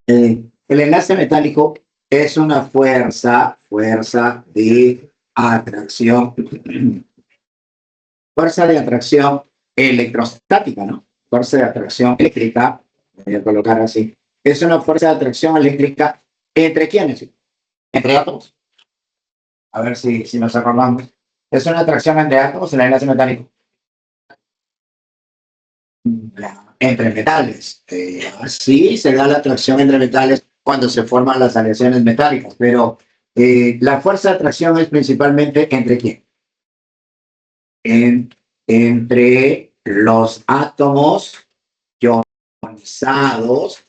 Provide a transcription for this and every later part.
El enlace metálico es una fuerza de atracción, fuerza de atracción electrostática, ¿no? Fuerza de atracción eléctrica, voy a colocar así. Es una fuerza de atracción eléctrica ¿entre quiénes? Entre átomos. A ver si nos acordamos. Es una atracción entre átomos en el enlace metálico. Entre metales. Sí, se da la atracción entre metales cuando se forman las aleaciones metálicas, pero la fuerza de atracción es principalmente ¿entre quién? En, entre los átomos ionizados,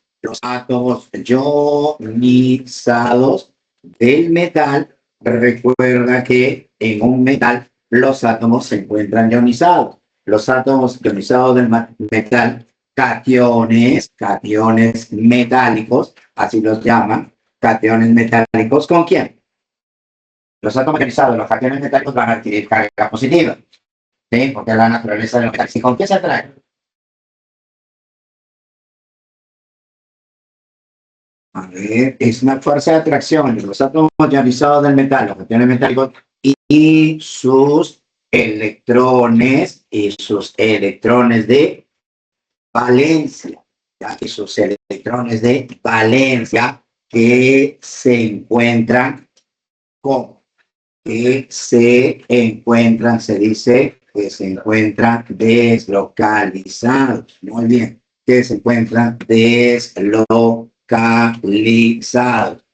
del metal. Recuerda que en un metal los átomos se encuentran ionizados. Los átomos ionizados del metal, cationes metálicos, así los llaman, cationes metálicos, ¿con quién? Los átomos ionizados, los cationes metálicos van a adquirir carga positiva, ¿sí? Porque es la naturaleza de los metales. ¿Y con qué se atraen? A ver, es una fuerza de atracción entre los átomos ionizados del metal, los cationes metálicos, y sus electrones de valencia, ¿ya? Y sus electrones de valencia que se encuentran con, se dice que se encuentran deslocalizados. Muy bien, que se encuentran deslocalizados.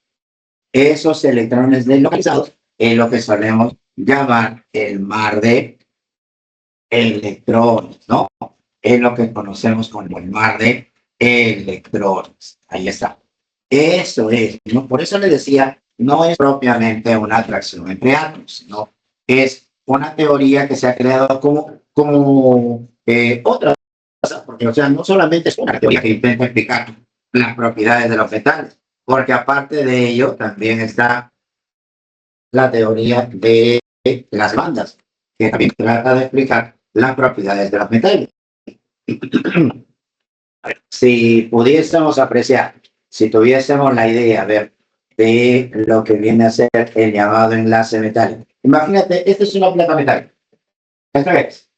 Esos electrones deslocalizados es lo que solemos llamar el mar de electrones, ¿no? Es lo que conocemos como el mar de electrones. Ahí está. Eso es, ¿no? Por eso le decía, no es propiamente una atracción entre átomos, sino es una teoría que se ha creado como otra cosa, porque o sea, no solamente es una teoría que intenta explicar las propiedades de los metales, porque aparte de ello también está la teoría de las bandas, que también trata de explicar las propiedades de los metales. Si pudiésemos apreciar, si tuviésemos la idea de lo que viene a ser el llamado enlace metálico. Imagínate, esta es una placa metálica. ¿Esta es?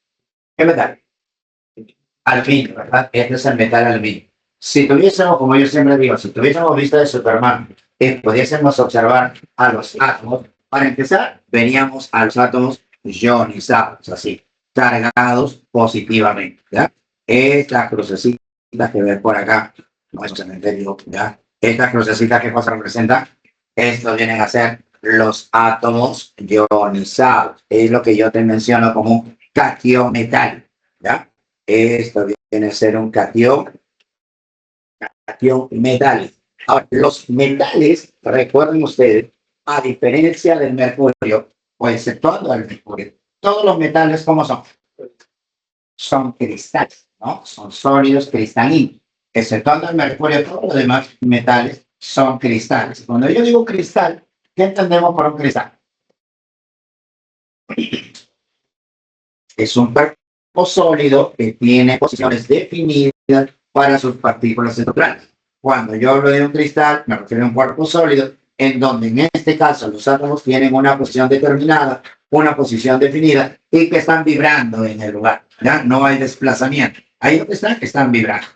¿Qué metal? Aluminio, ¿verdad? Este es el metal aluminio. Si tuviésemos, como yo siempre digo, si tuviésemos vista de Superman, pudiésemos observar a los átomos. Para empezar, veríamos a los átomos ionizados, así, cargados positivamente, ¿ya? Esta crucecita que ves por acá, no es cementerio, ¿ya? Esta crucecita, ¿qué cosa representa? Estos vienen a ser los átomos ionizados. Es lo que yo te menciono como un cation metálico, ¿ya? Esto viene a ser un cation metálico. Ahora, los metales, recuerden ustedes, a diferencia del mercurio, o exceptuando el mercurio, todos los metales, ¿cómo son? Son cristales, ¿no? Son sólidos cristalinos. Exceptuando el mercurio, todos los demás metales son cristales. Cuando yo digo cristal, ¿qué entendemos por un cristal? Es un cuerpo sólido que tiene posiciones definidas para sus partículas estructurales. Cuando yo hablo de un cristal, me refiero a un cuerpo sólido en donde en este caso los átomos tienen una posición determinada, una posición definida y que están vibrando en el lugar. ¿Ya? No hay desplazamiento. Ahí donde están vibrando.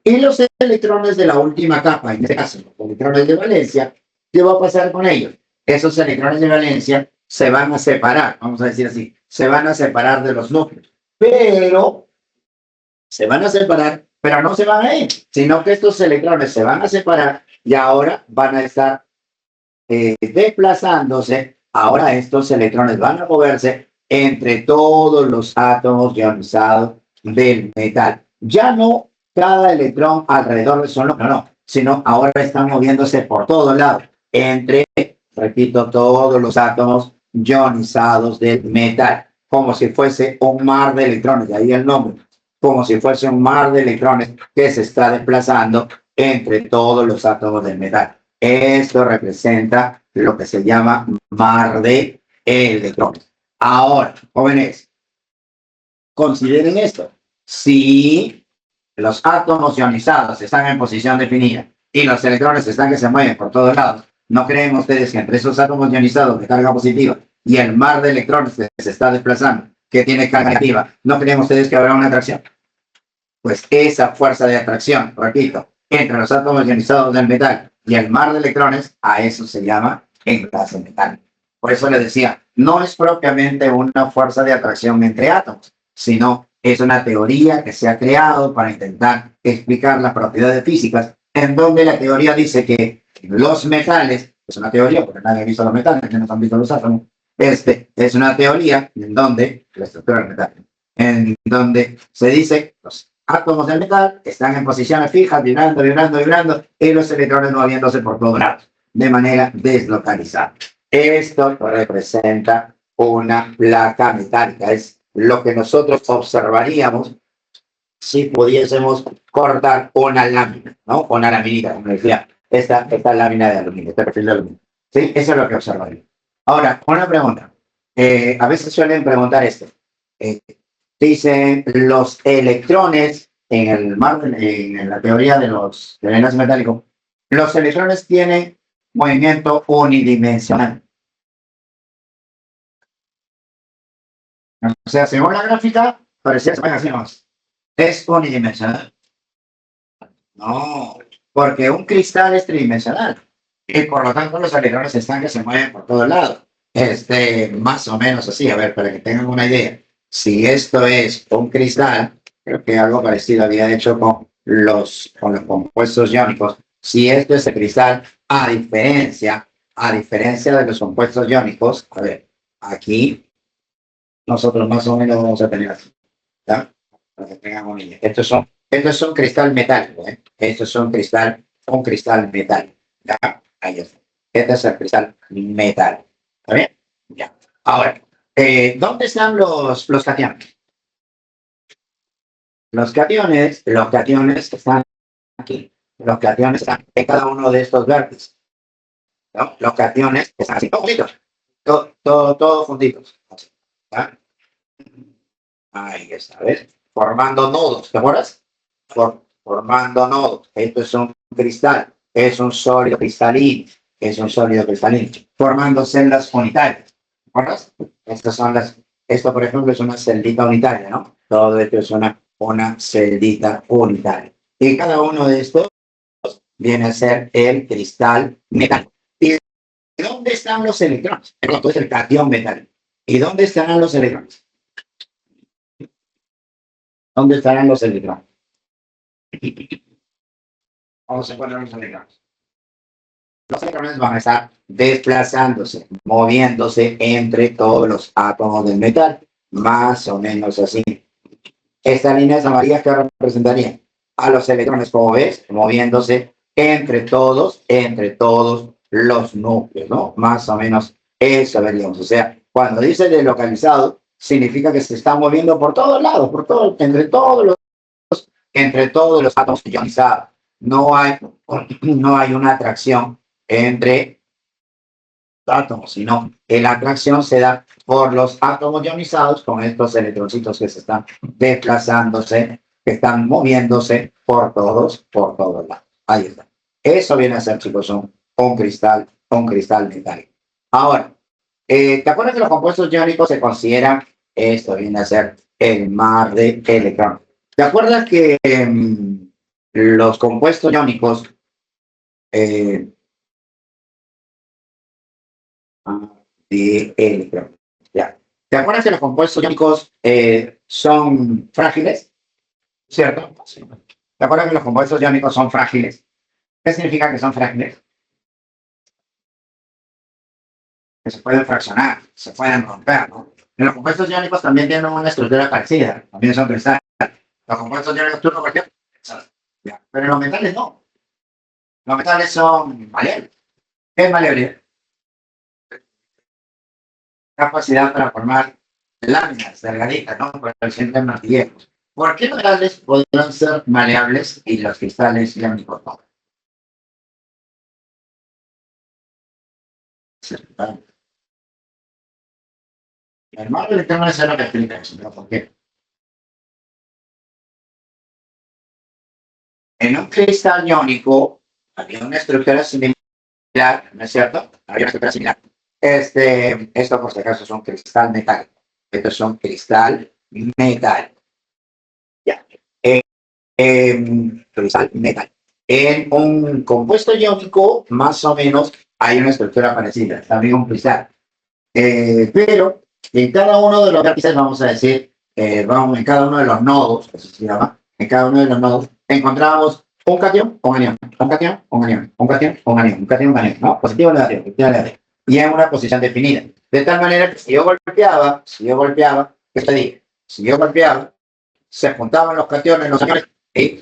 Y los electrones de la última capa, en este caso los electrones de valencia, ¿qué va a pasar con ellos? Esos electrones de valencia se van a separar, vamos a decir así, se van a separar de los núcleos, pero se van a separar, pero no se van a ir, sino que estos electrones se van a separar y ahora van a estar desplazándose. Ahora estos electrones van a moverse entre todos los átomos ionizados del metal. Ya no cada electrón alrededor de su núcleo, no, sino ahora están moviéndose por todos lados, entre, repito, todos los átomos ionizados del metal, como si fuese un mar de electrones, de ahí el nombre, como si fuese un mar de electrones que se está desplazando entre todos los átomos del metal. Esto representa lo que se llama mar de electrones. Ahora, jóvenes, consideren esto. Si los átomos ionizados están en posición definida y los electrones están que se mueven por todos lados, ¿no creen ustedes que entre esos átomos ionizados de carga positiva y el mar de electrones que se está desplazando, que tiene carga negativa, ¿no creen ustedes que habrá una atracción? Pues esa fuerza de atracción, repito, entre los átomos ionizados del metal y el mar de electrones, a eso se llama enlace metálico. Por eso les decía, no es propiamente una fuerza de atracción entre átomos, sino es una teoría que se ha creado para intentar explicar las propiedades físicas, en donde la teoría dice que los metales, es una teoría porque nadie ha visto los metales, que no han visto los átomos, es una teoría en donde, la estructura del metal, en donde se dice los átomos del metal están en posiciones fijas, vibrando, vibrando, vibrando, y los electrones moviéndose por todos lados, de manera deslocalizada. Esto representa una placa metálica, es lo que nosotros observaríamos si pudiésemos cortar una lámina, ¿no? Una laminita, como decía, esta lámina de aluminio, este perfil de aluminio. ¿Sí? Eso es lo que observaríamos. Ahora, una pregunta. A veces suelen preguntar esto. Dicen los electrones en el mar, en la teoría de los enlaces metálicos, los electrones tienen movimiento unidimensional. O sea, según la gráfica, parecía que se así nomás. Es unidimensional. No, porque un cristal es tridimensional. Y por lo tanto los electrones están que se mueven por todos lados. Más o menos así, a ver, para que tengan una idea. Si esto es un cristal, creo que algo parecido había hecho con los compuestos iónicos. Si esto es el cristal, a diferencia de los compuestos iónicos, a ver, aquí nosotros más o menos vamos a tener así, ¿ya? Para que tengan una idea. Esto es un cristal metálico, ¿eh? Esto es un cristal metálico, ¿ya? Ahí está. Este es el cristal metálico. ¿Está bien? Ya. Ahora, ¿dónde están los cationes? Los cationes están aquí. Los cationes están en cada uno de estos vértices, ¿no? Los cationes están así, todos juntitos. Todos juntitos. ¿Ya? Ahí está, ¿ves? Formando nodos, ¿te acuerdas? Formando nodos. Esto es un cristal, es un sólido cristalino, formando celdas unitarias. ¿Te acuerdas? Esto, por ejemplo, es una celdita unitaria, ¿no? Todo esto es una celdita unitaria. Y cada uno de estos viene a ser el cristal metálico. ¿Y dónde están los electrones? Entonces, el cation metálico. ¿Y dónde estarán los electrones? ¿Dónde estarán los electrones? ¿Cómo se encuentran los electrones? Los electrones van a estar desplazándose, moviéndose entre todos los átomos del metal, más o menos así. Estas líneas amarillas que representarían a los electrones, como ves, moviéndose entre todos los núcleos, ¿no? Más o menos eso veríamos. O sea, cuando dice deslocalizado, significa que se están moviendo por todos lados, entre todos los átomos ionizados. No hay una atracción entre átomos, sino que la atracción se da por los átomos ionizados con estos electroncitos que se están desplazándose, que están moviéndose por todos lados. Ahí está. Eso viene a ser, chicos, un cristal metálico. Ahora, ¿te acuerdas que los compuestos iónicos se consideran, esto viene a ser el mar de electrones? ¿Te acuerdas que los compuestos iónicos de electrones? Ya. ¿Te acuerdas que los compuestos iónicos son frágiles? ¿Cierto? Sí. ¿Te acuerdas que los compuestos iónicos son frágiles? ¿Qué significa que son frágiles? Que se pueden fraccionar, se pueden romper, ¿no? Y los compuestos iónicos también tienen una estructura parecida, también son cristales. Los compuestos iónicos turno cualquier. Pero los metales no. Los metales son maleables. ¿Qué es maleable? Capacidad para formar láminas delgaditas, ¿no? Por el simple martillero. ¿Por qué los metales podrán ser maleables y los cristales iónicos no? El mar de electrones es lo que explica eso, pero ¿por qué? En un cristal iónico, había una estructura similar, ¿no es cierto? Había una estructura similar. Esto por si acaso es un cristal metálico. Esto es un cristal metálico. Ya. Cristal metálico. En un compuesto iónico, más o menos, hay una estructura parecida, también un cristal. Pero en cada uno de los vértices, vamos a decir, en cada uno de los nodos, eso se llama, en cada uno de los nodos, encontramos un catión, un anión, un catión, un anión, un catión, un anión, un catión, un anión, ¿no? Positivo o negativo, positivo o negativo. Y en una posición definida. De tal manera que si yo golpeaba, ¿qué te digo? Si yo golpeaba, se juntaban los cationes, los aniones, y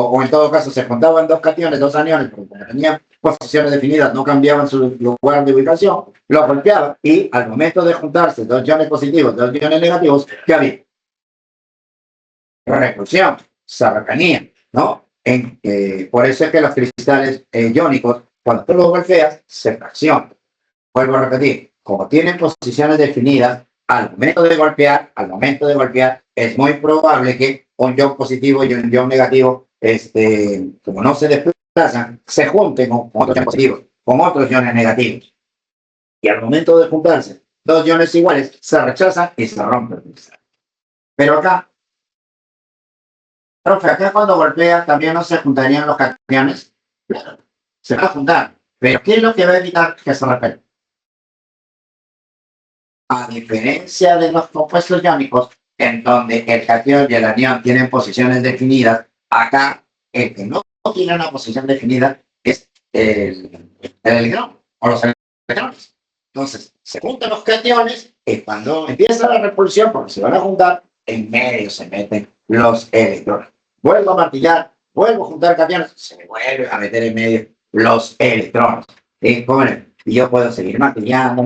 o en todo caso se juntaban dos cationes, dos aniones, porque como tenían posiciones definidas, no cambiaban su lugar de ubicación, los golpeaba y al momento de juntarse dos iones positivos, dos iones negativos, ¿qué había? Repulsión, cercanía, ¿no? Por eso es que los cristales iónicos, cuando tú los golpeas, se fraccionan. Vuelvo a repetir, como tienen posiciones definidas, al momento de golpear, es muy probable que un ion positivo y un ion negativo, como no se desplazan, se junten con otros iones positivos, con otros iones negativos. Y al momento de juntarse dos iones iguales, se rechazan y se rompen. Pero acá, profe, acá cuando golpea también no se juntarían los cationes. Claro, se va a juntar. Pero ¿qué es lo que va a evitar que se repelen? A diferencia de los compuestos iónicos, en donde el cation y el anión tienen posiciones definidas, acá el que no tiene una posición definida es el electrón o los electrones. Entonces, se juntan los cationes y cuando empieza la repulsión, porque se van a juntar, en medio se meten los electrones. Vuelvo a martillar, vuelvo a juntar cationes, se vuelve a meter en medio los electrones. Y yo puedo seguir martillando,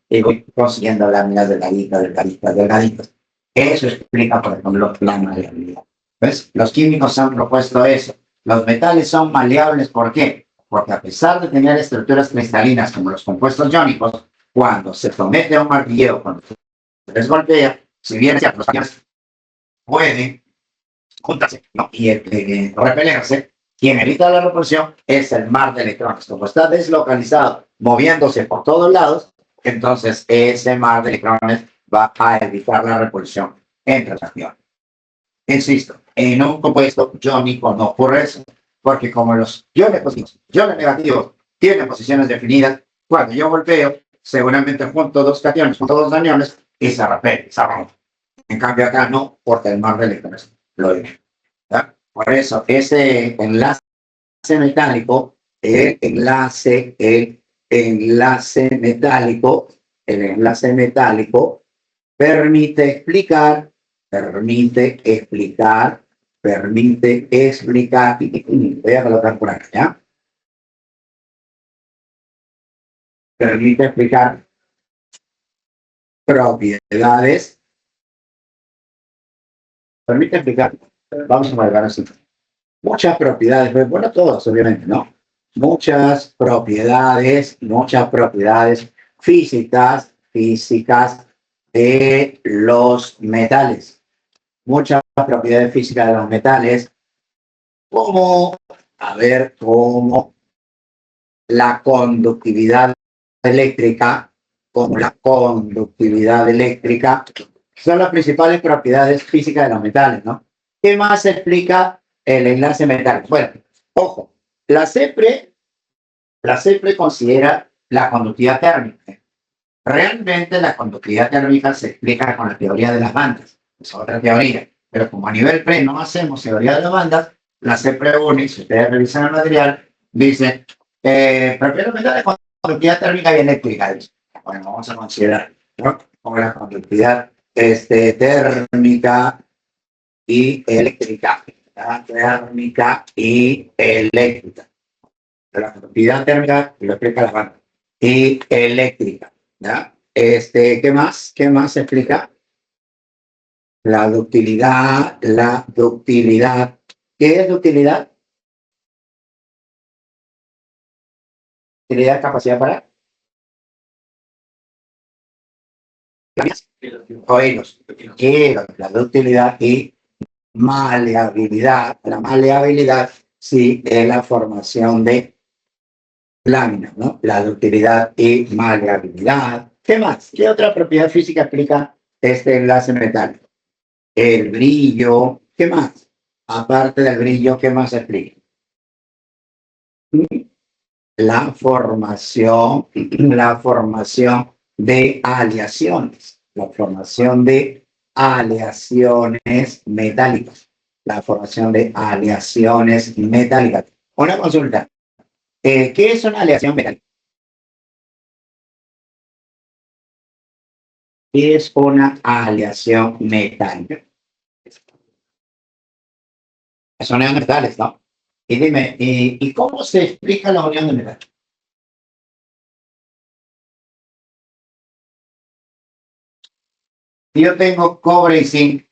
y voy consiguiendo láminas delgaditas. Eso explica, por ejemplo, la maleabilidad. ¿Ves? Los químicos han propuesto eso. Los metales son maleables, ¿por qué? Porque a pesar de tener estructuras cristalinas como los compuestos iónicos, cuando se somete a un martilleo, cuando se les golpea, si bien los cationes pueden juntarse, ¿no? Y repelerse, quien evita la repulsión es el mar de electrones. Como está deslocalizado, moviéndose por todos lados, entonces ese mar de electrones va a evitar la repulsión entre las cationes. Insisto, en un compuesto iónico no ocurre eso, porque como los iones positivos, iones negativos tienen posiciones definidas, cuando yo golpeo, seguramente junto dos cationes, junto dos aniones, y se repele, se rompe. En cambio acá no, porque el mar de electrones lo evita. Por eso, ese enlace metálico, el enlace metálico permite explicar, voy a colocar por acá, ¿ya? Permite explicar propiedades, vamos a marcar así, muchas propiedades, bueno, todas obviamente, ¿no? Muchas propiedades físicas de los metales. Muchas propiedades físicas de los metales, como la conductividad eléctrica, son las principales propiedades físicas de los metales, ¿no? ¿Qué más explica el enlace metálico? Bueno, ojo, la CEPRE considera la conductividad térmica. Realmente la conductividad térmica se explica con la teoría de las bandas, es otra teoría, pero como a nivel pre no hacemos teoría de las bandas, la CEPRE UNI, si ustedes revisan el material, dice, propiedades metales con conductividad térmica y eléctrica. Bueno, vamos a considerar, ¿no? Como la conductividad térmica y eléctrica. La conductividad térmica lo explica la banda. Y eléctrica. ¿Ya? ¿Qué más? ¿Qué más se explica? La ductilidad. ¿Qué es ductilidad? Ductilidad, capacidad para oírlos. La ductilidad y maleabilidad. La maleabilidad sí es la formación de láminas, ¿no? La ductilidad y maleabilidad. ¿Qué más? ¿Qué otra propiedad física explica este enlace metálico? El brillo. ¿Qué más? Aparte del brillo, ¿qué más explica? La formación de aleaciones, la formación de aleaciones metálicas, la formación de aleaciones metálicas. Una consulta, ¿qué es una aleación metálica? ¿Qué es una aleación metálica? Son uniones metales, ¿no? Y dime, ¿y cómo se explica la unión de metales? Si yo tengo cobre y zinc,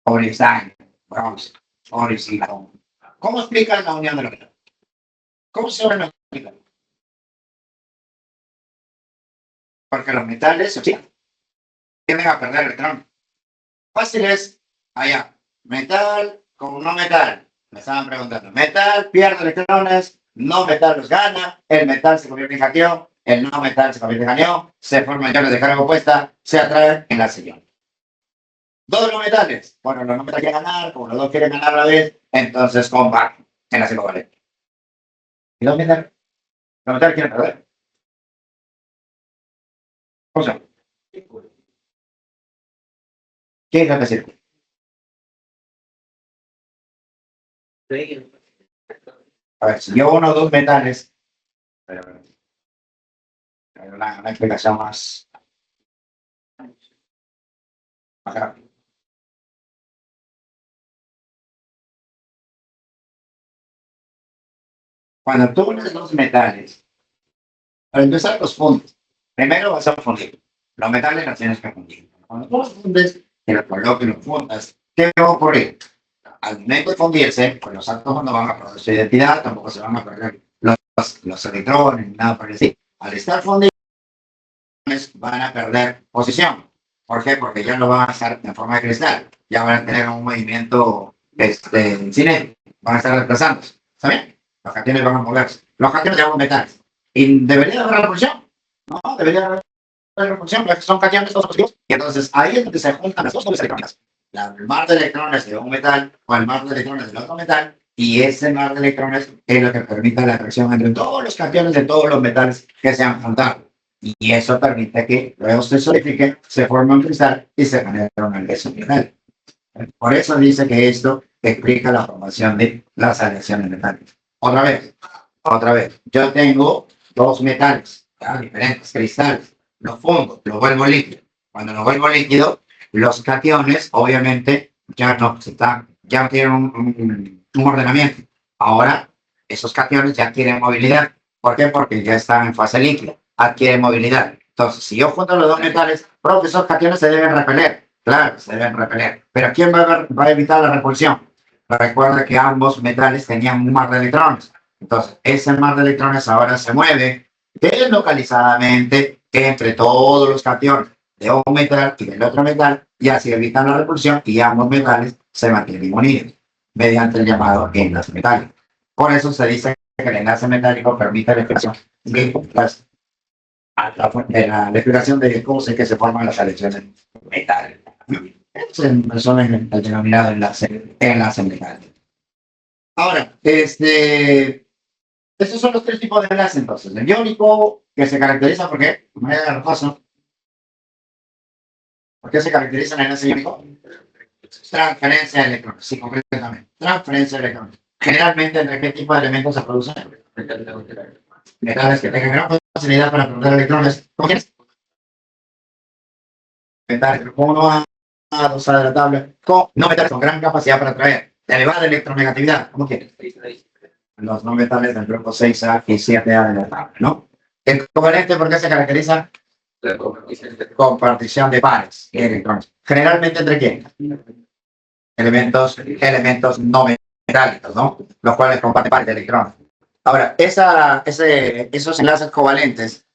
cobre y zinc, bronce, cobre y zinc, ¿cómo explican la unión de los metales? ¿Cómo se van a explicar? Porque los metales, sí, tienden a perder electrones. Fácil es allá, metal con no metal. Me estaban preguntando, metal pierde electrones, no metal los gana, el metal se convierte en cation, el no metal se convierte en anión, se forman iones de carga opuesta, se atraen en la sillón. Dos los metales, bueno, los no metales quieren ganar, como los dos quieren ganar a la vez, entonces combaten en la covalente. ¿Y los metales quieren perder? O sea, ¿qué es lo que sirve? A ver, si yo uno o dos metales, una explicación más rápida. Cuando tú unes dos metales, para empezar los fundes, primero vas a fundir. Los metales los tienes que fundir. Cuando tú los fundes, y los coloques y los fundas, ¿qué va a ocurrir? Al momento de fundirse, pues los átomos no van a perder su identidad, tampoco se van a perder los electrones, ni nada por el estilo. Al estar fundidos, van a perder posición. ¿Por qué? Porque ya no van a estar en forma de cristal, ya van a tener un movimiento cinético, van a estar desplazándose. ¿Está bien? Los cationes van a moverse. Los cationes de ambos metales. ¿Y debería haber repulsión? No, debería haber repulsión, porque son cationes todos positivos. Y entonces ahí es donde se juntan las dos dobles electrónicas. El mar de electrones de un metal o el mar de electrones del otro metal, y ese mar de electrones es lo que permite la atracción entre todos los cationes de todos los metales que se han juntado. Y eso permite que luego se solidifique, se forme un cristal y se genere una aleación metálica. Por eso dice que esto explica la formación de las aleaciones metálicas. Otra vez. Yo tengo dos metales, ¿ya? Diferentes cristales. Los fundo, los vuelvo líquido. Cuando los vuelvo líquido, los cationes, obviamente, ya no tienen un ordenamiento. Ahora, esos cationes ya tienen movilidad. ¿Por qué? Porque ya están en fase líquida, adquieren movilidad. Entonces, si yo junto los dos metales, esos cationes se deben repeler. Claro, se deben repeler. Pero ¿quién va a evitar la repulsión? Recuerda que ambos metales tenían un mar de electrones. Entonces, ese mar de electrones ahora se mueve deslocalizadamente entre todos los cationes de un metal y del otro metal, y así evitan la repulsión y ambos metales se mantienen unidos mediante el llamado enlace metálico. Por eso se dice que el enlace metálico permite la expresión la explicación de cómo es que se forman las aleaciones metálicas. Eso es el denominado enlace metálico. Ahora, estos son los tres tipos de enlace entonces. El iónico, que se caracteriza porque, de manera de repaso, ¿por qué se caracteriza el enlace iónico? Transferencia de electrones, sí, completamente. Transferencia de electrones. Generalmente, ¿entre qué tipo de elementos se producen? Metales que tengan gran facilidad para producir electrones. ¿Cómo quieres? Metales grupo 1A, 2A de la tabla, con no metales con gran capacidad para atraer elevada electronegatividad. ¿Cómo quieres? Los no metales del grupo 6A y 7A de la tabla, ¿no? El covalente, ¿por qué se caracteriza? Compartición de pares de electrones. Generalmente, ¿entre quién? Elementos no metálicos, ¿no? Los cuales comparten pares de electrones. Ahora, esos enlaces covalentes,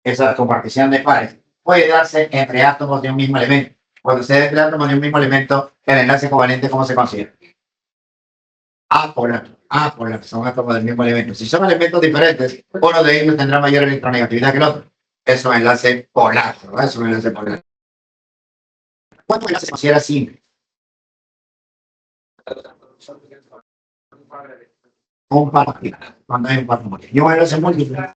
esa compartición de pares, puede darse entre átomos de un mismo elemento. Cuando se da entre átomos de un mismo elemento, el enlace covalente, ¿cómo se consigue? apolar, son átomos del mismo elemento. Si son elementos diferentes, uno de ellos tendrá mayor electronegatividad que el otro. Es un enlace polar, ¿verdad? Es un enlace polar. ¿Cuántos enlaces se considera simple? Un par, cuando hay un par múltiple. Y un enlace múltiple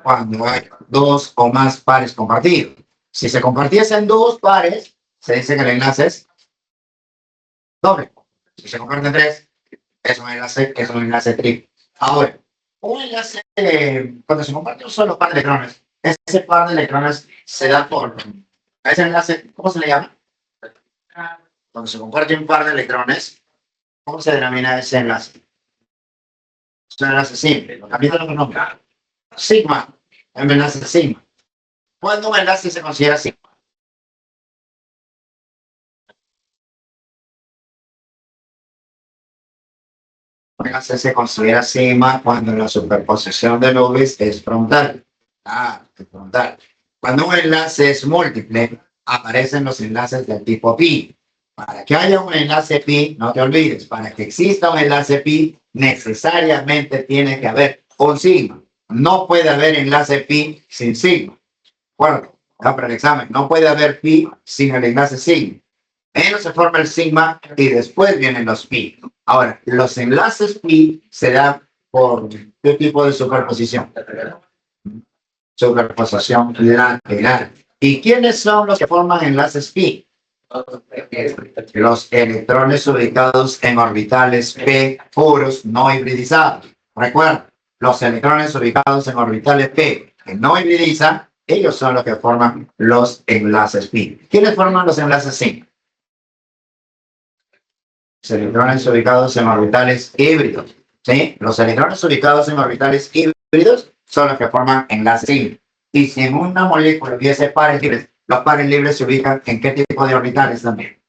cuando hay dos o más pares compartidos. Si se compartiesen dos pares, se dice que el enlace es doble. Si se comparten tres, es un enlace triple. Ahora, un enlace, cuando se comparte un solo par de electrones, ese par de electrones se da por, a ese enlace, ¿cómo se le llama? Cuando se comparte un par de electrones, ¿cómo se denomina ese enlace? Es un enlace simple, cambiando los nombres. Sigma, un enlace sigma. ¿Cuándo un enlace se considera sigma? Un enlace se considera sigma cuando la superposición de nubes es frontal. Es frontal. Cuando un enlace es múltiple, aparecen los enlaces del tipo pi. Para que haya un enlace pi, no te olvides, para que exista un enlace pi, necesariamente tiene que haber un sigma. No puede haber enlace pi sin sigma. Bueno, para el examen, no puede haber pi sin el enlace sigma. Primero se forma el sigma y después vienen los pi. Ahora, los enlaces pi se dan por qué tipo de superposición. Superposición lateral. ¿Y quiénes son los que forman enlaces pi? Los electrones ubicados en orbitales p puros no hibridizados. Recuerda, los electrones ubicados en orbitales p que no hibridizan, ellos son los que forman los enlaces pi. ¿Quiénes forman los enlaces pi? Los electrones ubicados en orbitales híbridos. ¿Sí? Los electrones ubicados en orbitales híbridos son los que forman enlaces híbridos. Y si en una molécula hubiese pares libres, los pares libres se ubican en qué tipo de orbitales también.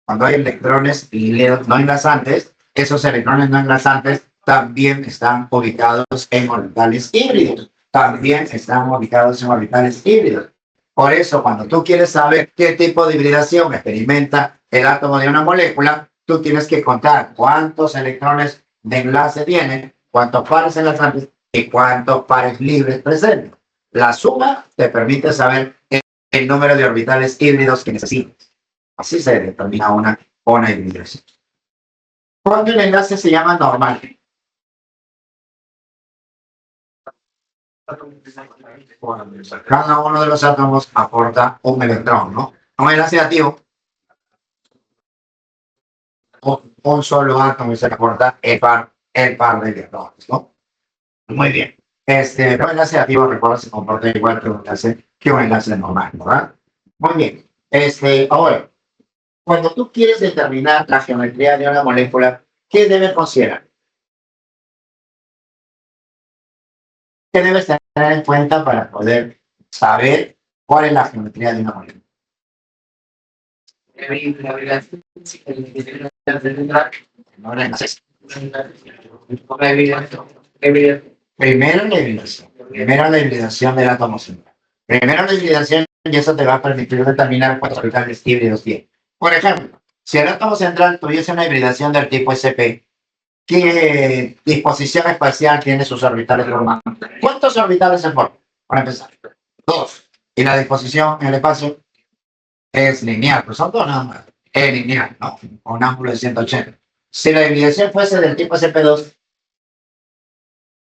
Cuando hay electrones no enlazantes, esos electrones no enlazantes también están ubicados en orbitales híbridos. También están ubicados en orbitales híbridos. Por eso, cuando tú quieres saber qué tipo de hibridación experimenta el átomo de una molécula, tú tienes que contar cuántos electrones de enlace tiene, cuántos pares enlazantes y cuántos pares libres presentes. La suma te permite saber el número de orbitales híbridos que necesitas. Así se determina una hibridación. ¿Cuándo el enlace se llama normal? Cada uno de los átomos aporta un electrón, ¿no? Un enlace activo, un solo átomo se aporta el par de electrones, ¿no? Muy bien. Un enlace activo, recuerda, se comporta igual que un enlace normal, ¿verdad? Muy bien. Ahora, cuando tú quieres determinar la geometría de una molécula, ¿qué debes considerar? ¿Qué debes tener en cuenta para poder saber cuál es la geometría de una molécula? Primero la hibridación del átomo central. Primero la hibridación y eso te va a permitir determinar cuántos orbitales híbridos tiene. Por ejemplo, si el átomo central tuviese una hibridación del tipo sp, ¿qué disposición espacial tiene sus orbitales normales? ¿Cuántos orbitales se forman? Para empezar, dos. Y la disposición en el espacio es lineal, pues son dos nada más. Es lineal, ¿no? Un ángulo de 180. Si la hibridación fuese del tipo sp2,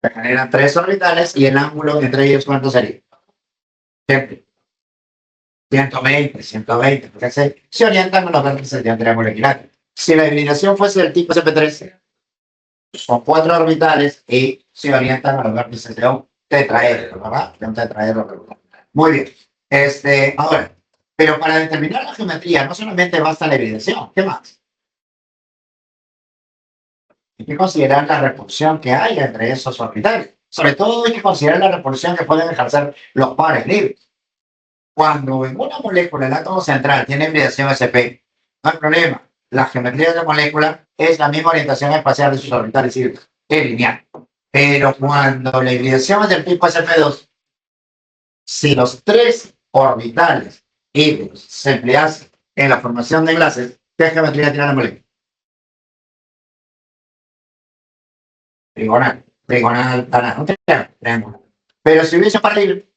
se generan tres orbitales y el ángulo entre ellos, ¿cuánto sería? 120, porque se orientan a los vértices de un triángulo equilátero. Si la hibridación fuese del tipo sp3, son cuatro orbitales y se orientan a los vértices de un tetraedro, ¿verdad? De un tetraedro. Muy bien. Ahora, pero para determinar la geometría no solamente basta la hibridación, ¿qué más? Hay que considerar la repulsión que hay entre esos orbitales. Sobre todo hay que considerar la repulsión que pueden ejercer los pares libres. Cuando en una molécula el átomo central tiene hibridación sp, no hay problema. La geometría de la molécula es la misma orientación espacial de sus orbitales híbridos, es lineal. Pero cuando la hibridación es del tipo sp2, si los tres orbitales híbridos se empleasen en la formación de enlaces, ¿qué geometría tiene la molécula? Trigonal, trigonal, planar, un triángulo. Pero si hubiese par libre,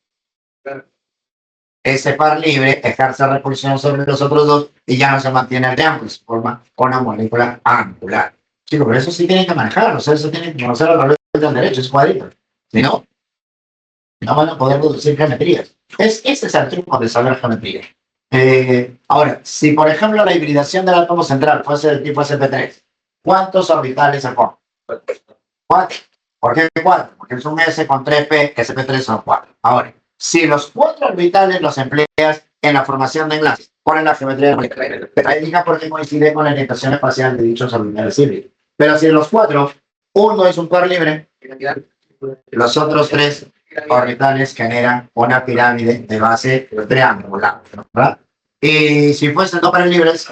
ese par libre ejerce repulsión sobre los otros dos y ya no se mantiene el triángulo, se forma una molécula angular. Chicos, pero eso sí tienen que manejarlo, o sea, eso tienen que conocer a la del derecho, es cuadrito. Si no, no van a poder deducir geometrías. Ese es el truco de saber geometría. Ahora, si por ejemplo la hibridación del átomo central fuese del tipo sp3, ¿cuántos orbitales se forman? 4. ¿Por qué 4? Porque es un S con 3p, sp3 son 4. Ahora, si los 4 orbitales los empleas en la formación de enlaces, ¿cuál es la geometría molecular? Ahí diga por qué coincide con la orientación espacial de dichos orbitales híbridos. Pero si en los 4, uno es un par libre, los otros 3 orbitales generan una pirámide de base triangular, ¿verdad? Y si fuesen dos pares libres,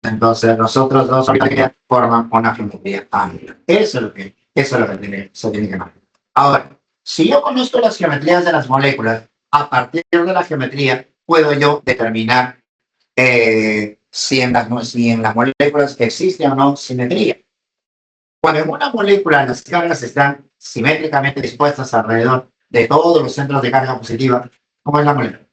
entonces los otros dos orbitales forman una geometría amplia. Eso es lo que se tiene que marcar. Ahora, si yo conozco las geometrías de las moléculas, a partir de la geometría puedo yo determinar si en las moléculas existe o no simetría. Cuando en una molécula las cargas están simétricamente dispuestas alrededor de todos los centros de carga positiva, ¿cómo es la molécula?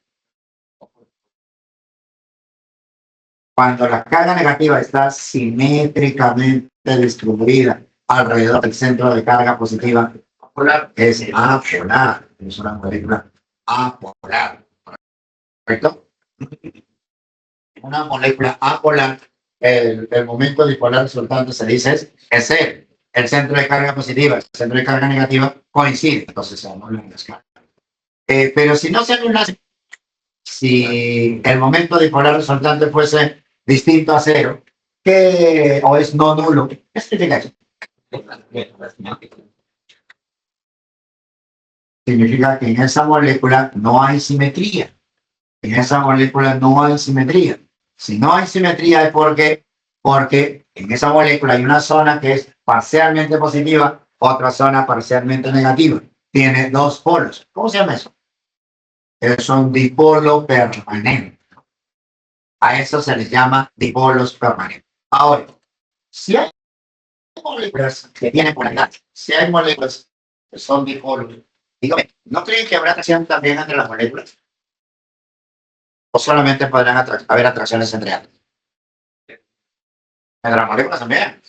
Cuando la carga negativa está simétricamente distribuida alrededor del centro de carga positiva, es apolar, es una molécula apolar, ¿correcto? Una molécula apolar, el momento dipolar resultante se dice es cero. El centro de carga positiva, el centro de carga negativa coincide, entonces se anulan las cargas. Pero si no se anulan, si el momento dipolar resultante fuese distinto a cero, que o es no nulo, ¿qué significa eso? Significa que en esa molécula no hay simetría. En esa molécula no hay simetría. Si no hay simetría es porque en esa molécula hay una zona que es parcialmente positiva, otra zona parcialmente negativa. Tiene dos polos. ¿Cómo se llama eso? Es un dipolo permanente. A eso se les llama dipolos permanentes. Ahora, si hay moléculas que tienen polaridad, si hay moléculas que son dipolos, dígame, ¿no creen que habrá atracción también entre las moléculas? ¿O solamente podrán haber atracciones entre ellas? Entre las moléculas también.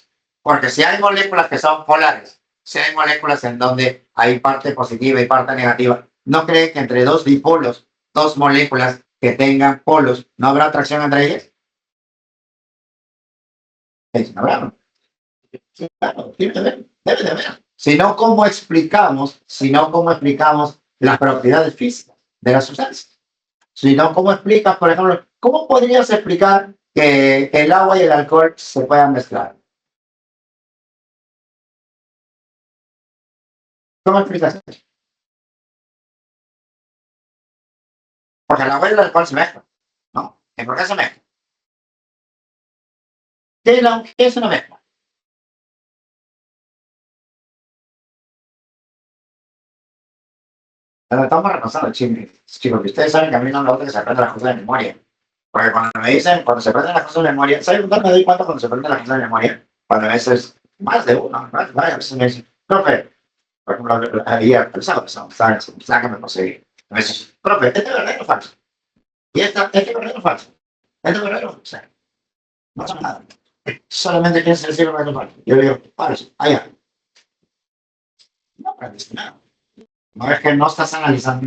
Porque si hay moléculas que son polares, si hay moléculas en donde hay parte positiva y parte negativa, ¿no creen que entre dos dipolos, dos moléculas que tengan polos, no habrá atracción entre ellas? ¿No habrá? Sí, claro, debe de haber. Si no, ¿cómo explicamos las propiedades físicas de las sustancias? Si no, ¿cómo explicas, por ejemplo, cómo podrías explicar que el agua y el alcohol se puedan mezclar? ¿Cómo explicas eso? Porque el agua y el alcohol se mezclan, ¿no? ¿Y por qué se mezclan? ¿Qué es una mezcla? Pero estamos repasando el chisme, chicos, que ustedes saben que a mí no me gusta que se aprendan las cosas de memoria. Porque cuando me dicen, cuando se aprenden las cosas de memoria, ¿saben cuánto me doy cuenta cuando se aprenden las cosas de memoria? Cuando a veces, más de uno, varias veces me dicen, profe, por ejemplo, ayer, el sábado, sácame por seguir. Me dicen, profe, ¿este es verdadero o falso? Y este es verdadero o falso. Este es verdadero o falso. No pasa nada. Solamente quieres decir verdadero o falso. Yo le digo, falso, allá. No aprendiste nada. No es que no estás analizando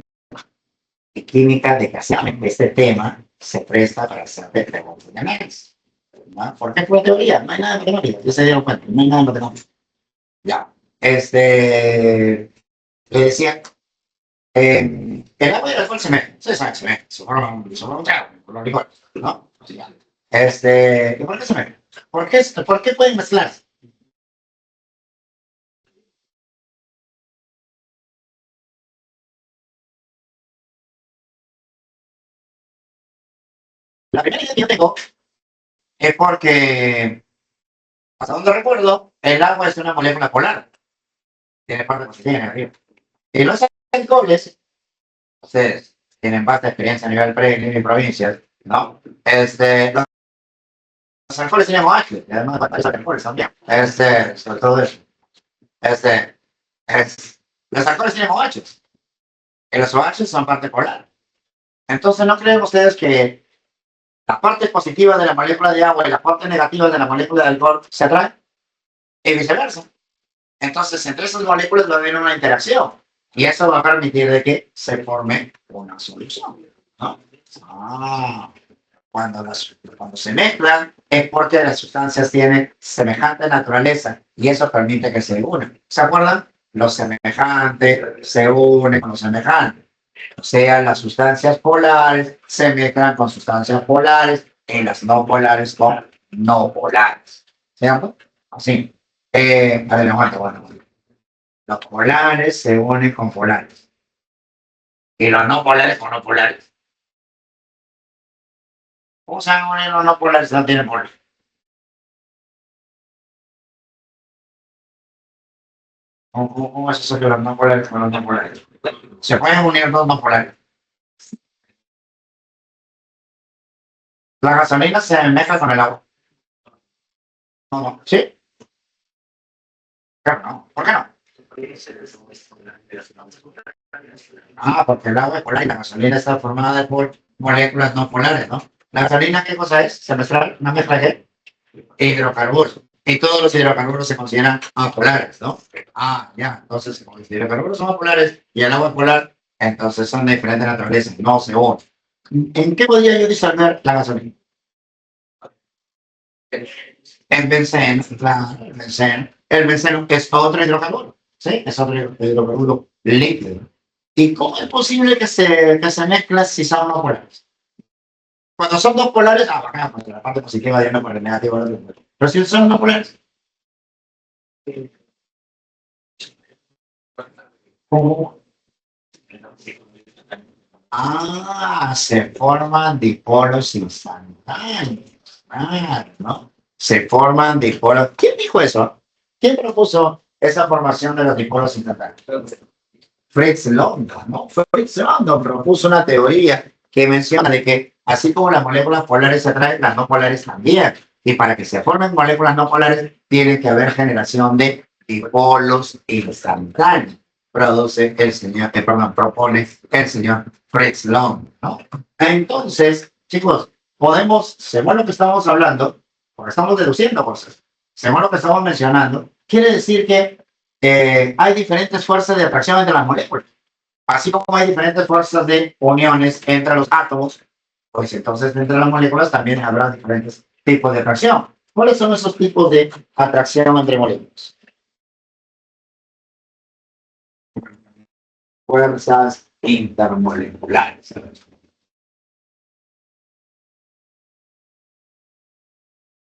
química, desgraciadamente, este tema se presta para hacer de preguntas de análisis. ¿No? ¿Por qué fue teoría? No hay nada de matemáticas. Yo se dieron cuenta, no hay nada de matemáticas. Ya. Le decía, el agua y el alcohol se mezclan. Ustedes saben, se mezclan. Se forman un trago, con licor, ¿no? ¿Y por qué se mezclan? ¿Por qué pueden mezclarse? La primera idea que yo tengo es porque, hasta donde recuerdo, el agua es una molécula polar. Tiene parte positiva y negativa. Y los alcoholes, ustedes tienen vasta experiencia a nivel pre y provincias, ¿no? Los alcoholes tienen OH, y además los alcoholes también. Sobre todo eso. Este, los alcoholes tienen OH, y los OH son parte polar. Entonces, ¿no creen ustedes que la parte positiva de la molécula de agua y la parte negativa de la molécula de alcohol se atraen? Y viceversa. Entonces, entre esas moléculas va a haber una interacción. Y eso va a permitir de que se forme una solución, ¿no? Cuando se mezclan es porque las sustancias tienen semejante naturaleza y eso permite que se unan. ¿Se acuerdan? Los semejantes se unen con los semejantes. O sea, las sustancias polares se mezclan con sustancias polares y las no polares con no polares. ¿Cierto? Así. Adelante, bueno. Los polares se unen con polares y los no polares con no polares. ¿Cómo se van a unir los no polares si no tienen polares? ¿Cómo es eso que los no polares con los no polares? Se pueden unir dos no polares. La gasolina se mezcla con el agua. No. ¿Sí? Claro, no. ¿Por qué no? Porque el agua es polar y la gasolina está formada por moléculas no polares, ¿no? ¿La gasolina qué cosa es? Se mezcla una mezcla de hidrocarburos. Y todos los hidrocarburos se consideran apolares, ¿no? Ya. Entonces, si los hidrocarburos son apolares y el agua es polar, entonces son de diferente naturaleza, no se unen. ¿En qué podría yo disolver la gasolina? En benceno, claro, el benceno. El benceno es otro hidrocarburo, ¿sí? Es otro hidrocarburo líquido. ¿Y cómo es posible que se mezclen si son no polares? Cuando son dos polares, bacán, porque la parte positiva de uno por el negativo del otro. Pero si son no polares, ¿cómo? Se forman dipolos instantáneos. ¿No? Se forman dipolos. ¿Quién dijo eso? ¿Quién propuso esa formación de los dipolos instantáneos? Fritz London, ¿no? Fritz London propuso una teoría que menciona de que así como las moléculas polares se atraen, las no polares también. Y para que se formen moléculas no polares, tiene que haber generación de dipolos instantáneos. Propone el señor Fritz London, ¿no? Entonces, chicos, según lo que estamos hablando, porque estamos deduciendo cosas, según lo que estamos mencionando, quiere decir que hay diferentes fuerzas de atracción entre las moléculas. Así como hay diferentes fuerzas de uniones entre los átomos, pues entonces entre las moléculas también habrá diferentes tipos de atracción. ¿Cuáles son esos tipos de atracción entre moléculas? Fuerzas intermoleculares.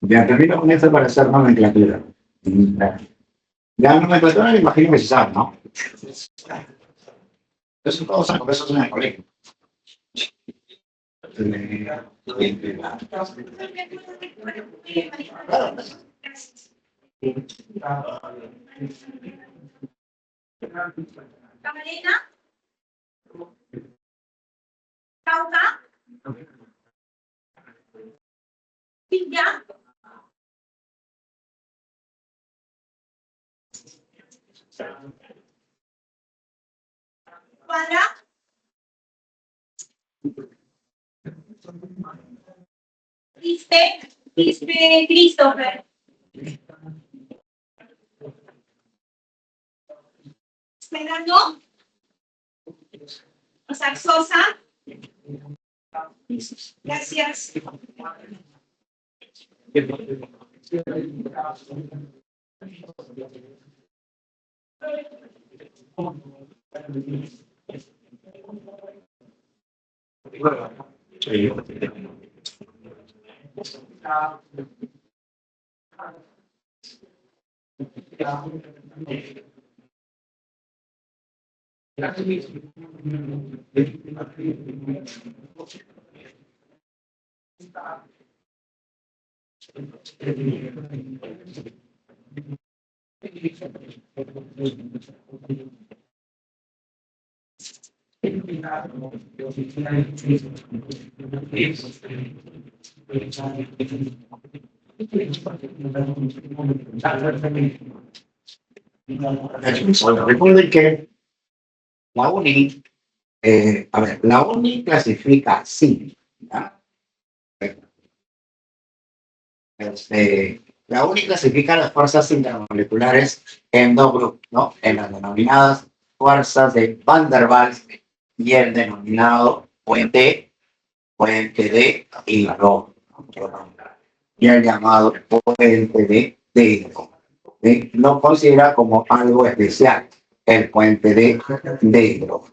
Ya termino con esto para hacer nomenclatura. La nomenclatura me imagino que se sabe, ¿no? Eso todos saben, porque eso es en el colegio. Camarena, Cauca, Villa, Cuadra, Quispe, Christopher, Fernando, Sosa. Gracias. Recuerden que la UNI, la UNI clasifica así, ¿ya? La UNI clasifica las fuerzas intermoleculares en dos grupos, ¿no? En las denominadas fuerzas de Van der Waals y el denominado puente de hilo, y el llamado puente de hilo. Lo considera como algo especial, el puente de hilo.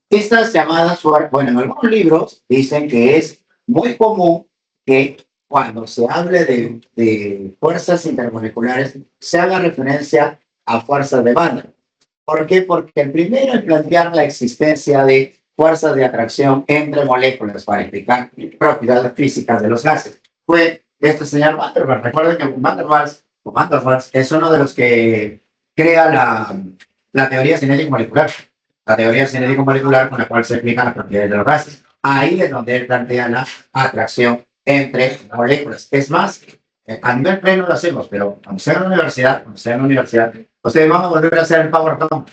Estas llamadas, bueno, en algunos libros dicen que es muy común que cuando se hable de fuerzas intermoleculares se haga referencia a fuerzas de Van der Waals. ¿Por qué? Porque el primero en plantear la existencia de fuerzas de atracción entre moléculas para explicar propiedades físicas de los gases fue este señor Van der Waals. Recuerden que Van der Waals es uno de los que crea la teoría cinética molecular. La teoría cinética molecular con la cual se explican las propiedades de los gases. Ahí es donde él plantea la atracción entre moléculas. Es más, a nivel pleno lo hacemos, pero cuando sea en la universidad, ustedes van a volver a hacer el Power Atom.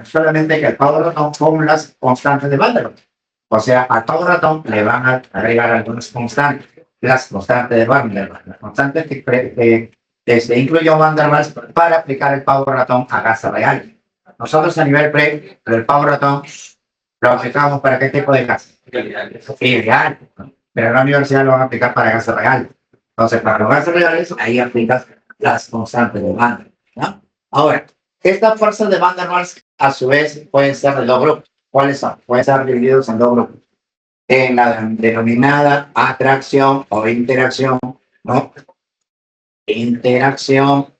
Solamente que el Power Atom son las constantes de Van der Waals. O sea, al Power Atom le van a agregar algunas constantes, las constantes de Van der Waals, las constantes que incluyó Van der Waals para aplicar el Power Atom a gas real. Nosotros a nivel pre, el Power Atom lo aplicamos para qué tipo de gas? Ideal. Pero en la universidad lo van a aplicar para gases reales. Entonces, para los gases reales, ahí aplicas las constantes de Van der Waals, ¿no? Ahora, estas fuerzas de Van der Waals, a su vez, pueden ser de dos grupos. ¿Cuáles son? Pueden ser divididos en dos grupos. En la denominada atracción o interacción, ¿no? Interacción,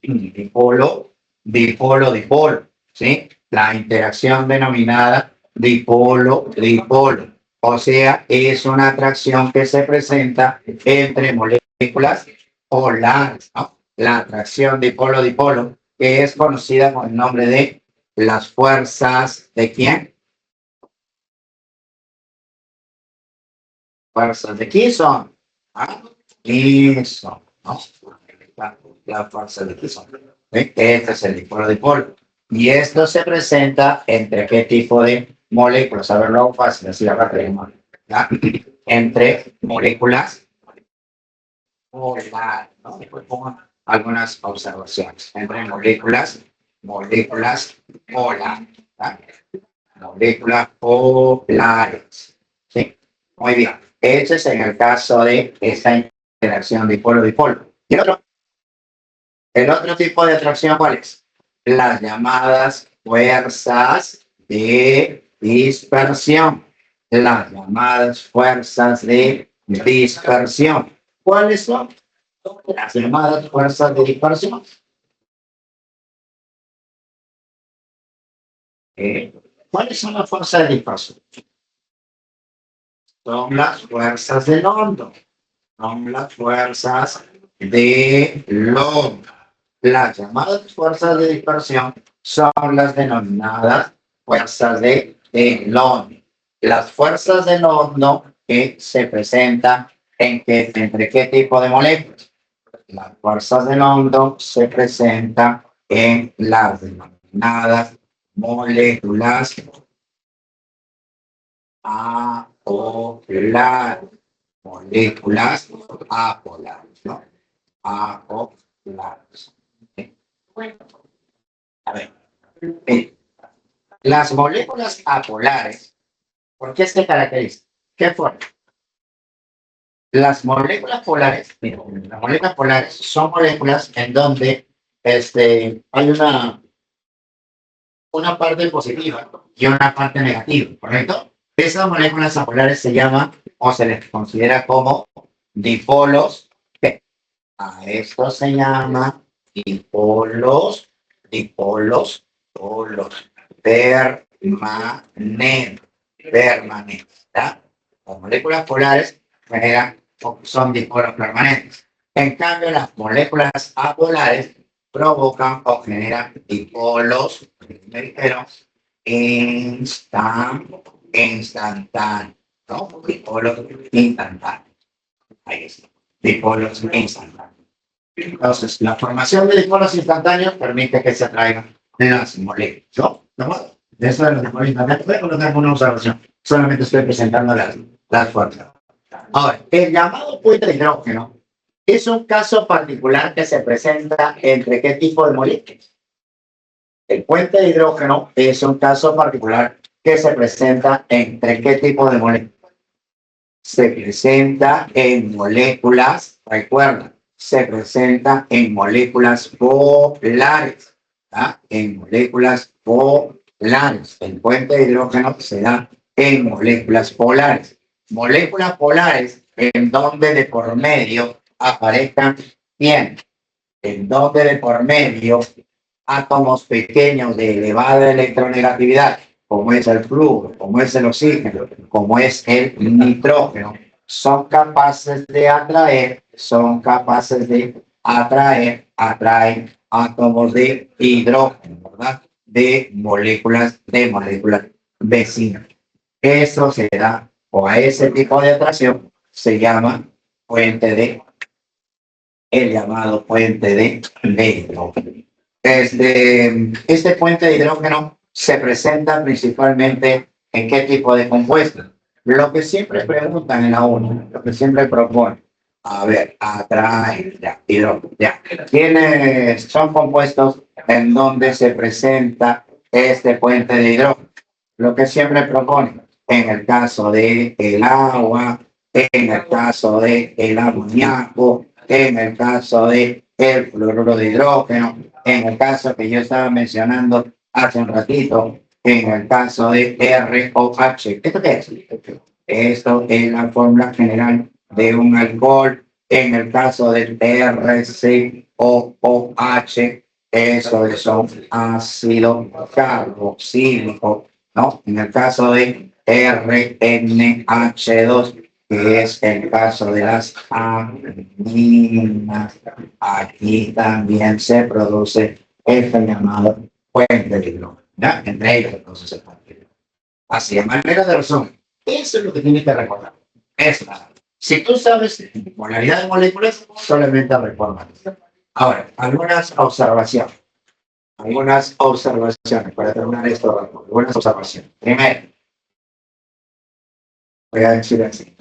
dipolo, ¿sí? La interacción denominada dipolo. O sea, es una atracción que se presenta entre moléculas polares, ¿no? La atracción dipolo, que es conocida con el nombre de las fuerzas ¿de quién? Fuerzas de Kisson. ¿Ah? Kisson, ¿no? La fuerza de Kisson. Este es el dipolo. Y esto se presenta entre qué tipo de moléculas. A ver, luego fácil, así rápido. Entre moléculas polares, ¿no? Después pongo algunas observaciones. Entre moléculas polares. Moléculas polares. ¿Sí? Muy bien. Este es en el caso de esta interacción dipolo. ¿Y el otro tipo de atracción cuál es? Las llamadas fuerzas de dispersión. Las llamadas fuerzas de dispersión. ¿Cuáles son? Las llamadas fuerzas de dispersión. ¿Cuáles son las fuerzas de dispersión? Son las fuerzas del hondo. Son las fuerzas de Londres. Las llamadas fuerzas de dispersión son las denominadas fuerzas de Londres. Las fuerzas de Londres que se presentan entre qué tipo de moléculas. Las fuerzas de Londres se presentan en las denominadas moléculas apolares. Moléculas apolares, ¿no? Apolares. A ver, las moléculas apolares, ¿por qué se caracterizan? ¿Qué forma? Las moléculas polares, mira, las moléculas polares son moléculas en donde hay una parte positiva y una parte negativa, ¿correcto? Esas moléculas apolares se llaman o se les considera como dipolos P. A esto se llama dipolos permanentes. ¿Ya? Las moléculas polares son dipolos permanentes. En cambio, las moléculas apolares provocan o generan dipolos, me dijeron, instantáneo, ¿no? Dipolos instantáneos. Ahí está. Dipolos instantáneos. Entonces, la formación de dipolos instantáneos permite que se atraigan las moléculas, ¿no? ¿De acuerdo? De eso de los dipolos instantáneos, voy a colocar una observación. Solamente estoy presentando las fórmulas. Ahora, el llamado puente de hidrógeno es un caso particular que se presenta entre qué tipo de moléculas. El puente de hidrógeno es un caso particular que se presenta entre qué tipo de moléculas. Se presenta en moléculas, recuerda, se presenta en moléculas polares, ¿tá? En moléculas polares. El puente de hidrógeno se da en moléculas polares. Moléculas polares en donde de por medio aparezcan bien, en donde de por medio átomos pequeños de elevada electronegatividad, como es el flúor, como es el oxígeno, como es el nitrógeno, son capaces de atraer, atraen átomos de hidrógeno, ¿verdad? De moléculas vecinas. Eso se da, o a ese tipo de atracción se llama puente de, el llamado puente de hidrógeno. Este puente de hidrógeno se presenta principalmente en qué tipo de compuestos. Lo que siempre preguntan en la ONU, lo que siempre proponen, a ver, atrae, ya, hidrógeno, ya. ¿Quiénes son compuestos en donde se presenta este puente de hidrógeno? Lo que siempre proponen, en el caso de el agua, en el caso de el amoníaco, en el caso de el fluoruro de hidrógeno, en el caso que yo estaba mencionando hace un ratito, en el caso de ROH. ¿Esto qué es? Esto es la fórmula general de un alcohol. En el caso del RCOOH, eso es un ácido carboxílico, ¿no? En el caso de RNH2, que es el caso de las aminas, aquí también se produce este llamado puente de hidrógeno, ¿ya? Entre ellos entonces se puede. Así, de manera de resumen, eso es lo que tienes que recordar. Es nada. Si tú sabes polaridad de moléculas, solamente recuerda. Ahora, algunas observaciones para terminar esto, algunas observaciones. Primero, voy a decir así.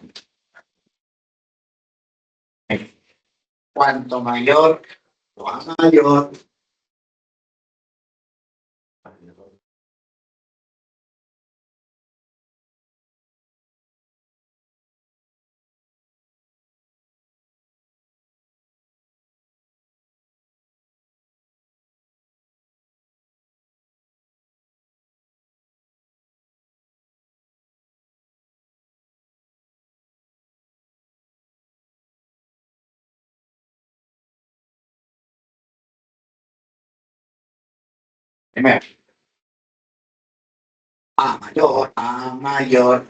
Cuanto mayor o a mayor primero, a mayor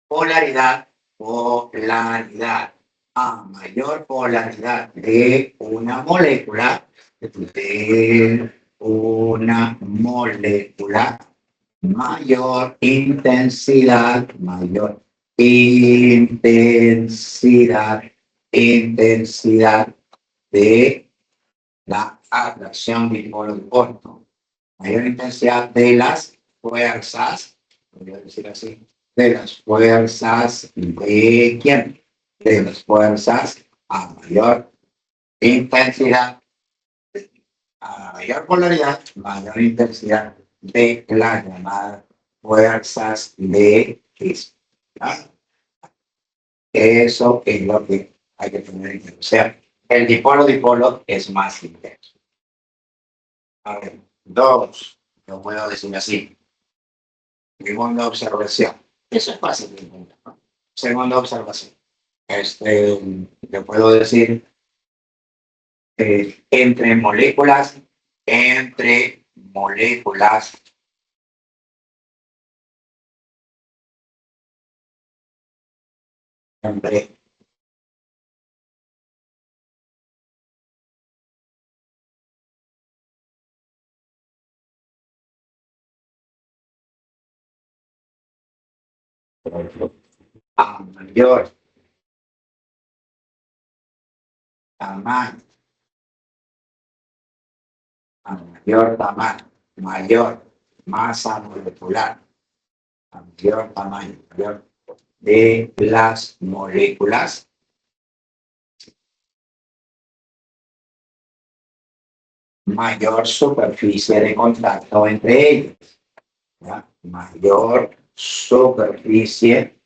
polaridad, a mayor polaridad de una molécula, mayor intensidad de la atracción dipolo-dipolo, mayor intensidad de las fuerzas, voy a decir así, de las fuerzas de quién, de las fuerzas a mayor intensidad, a mayor polaridad, mayor intensidad de las llamadas fuerzas de Fisk. Eso es lo que hay que tener en cuenta. O sea, el dipolo-dipolo es más intenso. A ver, dos, lo puedo decir así. Segunda observación. Eso es fácil de entender, ¿no? Segunda observación. Le puedo decir entre moléculas, entre moléculas, entre a mayor tamaño, mayor masa molecular, a mayor tamaño, mayor de las moléculas, mayor superficie de contacto entre ellas. ¿Ya? Mayor superficie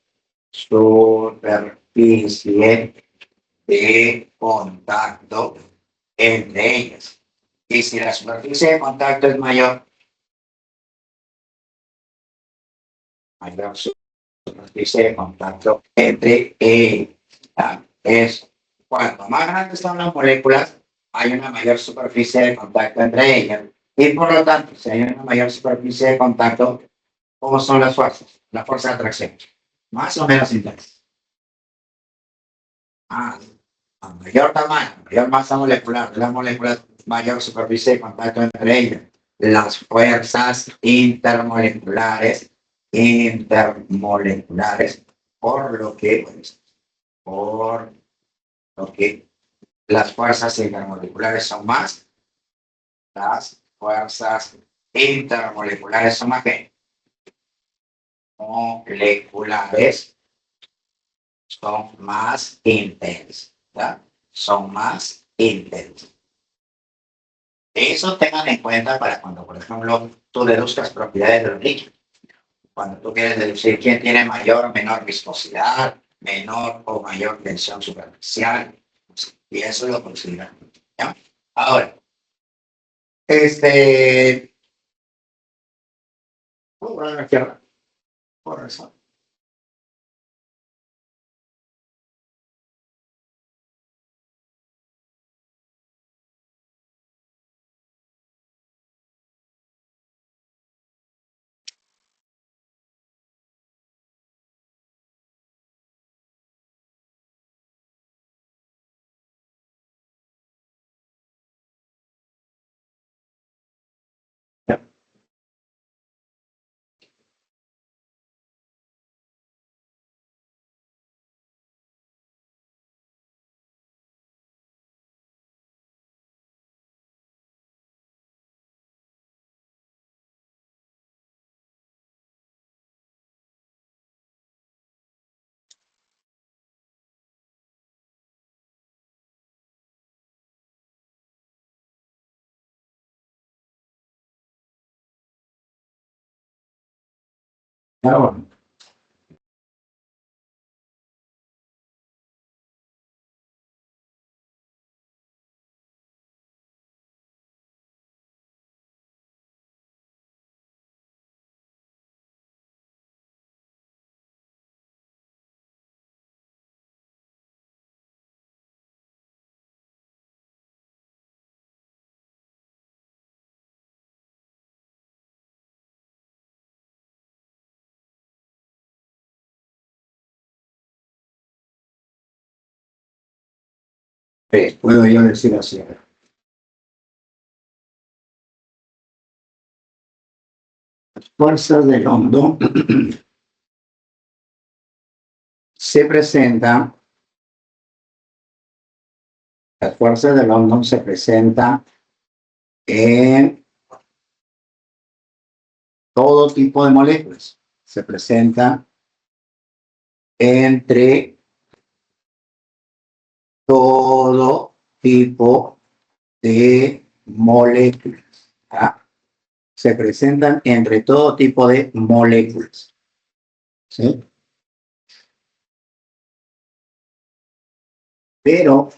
de contacto entre ellas. Y si la superficie de contacto es mayor superficie de contacto entre ellas. Es cuanto más grandes son las moléculas, hay una mayor superficie de contacto entre ellas. Y por lo tanto, si hay una mayor superficie de contacto, ¿cómo son las fuerzas? La fuerza de atracción. Más o menos intensas. A mayor tamaño, mayor masa molecular, las moléculas, mayor superficie de contacto entre ellas. Las fuerzas intermoleculares, por lo que las fuerzas intermoleculares son más, las fuerzas intermoleculares son más que moleculares, son más intensas, ¿verdad? Son más intensas. Eso tengan en cuenta para cuando, por ejemplo, tú deduzcas propiedades de los líquidos. Cuando tú quieres deducir quién tiene mayor o menor viscosidad, menor o mayor tensión superficial, y eso lo consideran. ¿Ya? Ahora, por la izquierda, por eso. Claro. Puedo yo decir así. Las fuerzas del hondo se presentan, las fuerzas del hondo se presentan en todo tipo de moléculas. Se presentan entre todo tipo de moléculas. ¿Ah? Se presentan entre todo tipo de moléculas. ¿Sí? Pero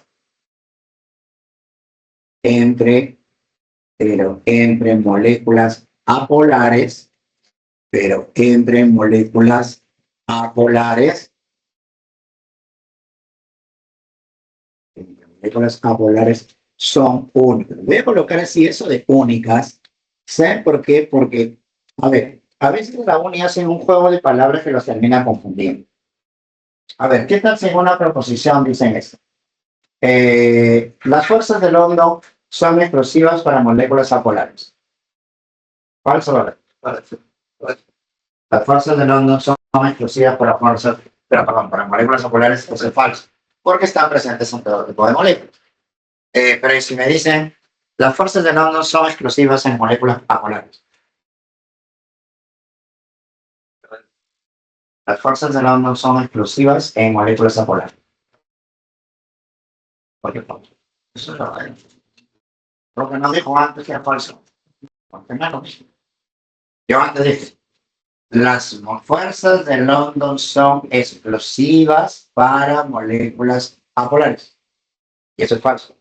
entre moléculas apolares, moléculas apolares son únicas. Voy a colocar así eso de únicas. ¿Saben por qué? Porque, a veces la uni hacen un juego de palabras que los termina confundiendo. A ver, ¿qué tal según la proposición dicen esto? Las fuerzas del hondo son explosivas para moléculas apolares. Falso, ¿verdad? Las fuerzas del hondo son son exclusivas para fuerzas, pero perdón, para moléculas apolares, eso es falso, porque están presentes en todo tipo de moléculas. Pero si me dicen, las fuerzas de London son exclusivas en moléculas apolares. Las fuerzas de London son exclusivas en moléculas apolares. ¿Por qué falso? Eso es verdadero. Lo que nos dijo antes que era falso. Porque no es lo mismo. Yo antes dije, las fuerzas de London son explosivas para moléculas apolares. Y eso es falso.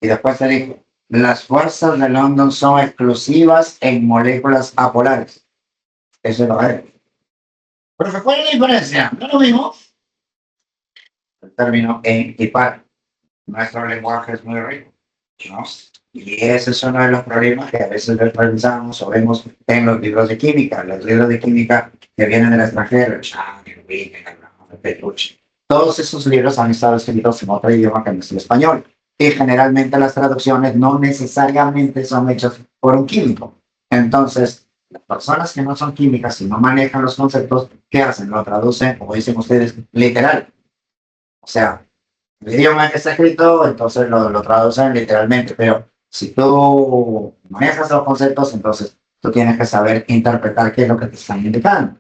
Y después te dijo, las fuerzas de London son exclusivas en moléculas apolares. Eso es verdadero. Pero ¿cuál es la diferencia? No es lo mismo. El término en y par. Nuestro lenguaje es muy rico, ¿no? Y ese es uno de los problemas que a veces revisamos o vemos en los libros de química. Los libros de química que vienen del extranjero, Petrucci. Todos esos libros han estado escritos en otro idioma que no es el español. Y generalmente las traducciones no necesariamente son hechas por un químico. Entonces, las personas que no son químicas y no manejan los conceptos, ¿qué hacen? Lo traducen, como dicen ustedes, literal. O sea, el idioma que está escrito, entonces lo traducen literalmente, pero si tú manejas los conceptos, entonces tú tienes que saber interpretar qué es lo que te están indicando.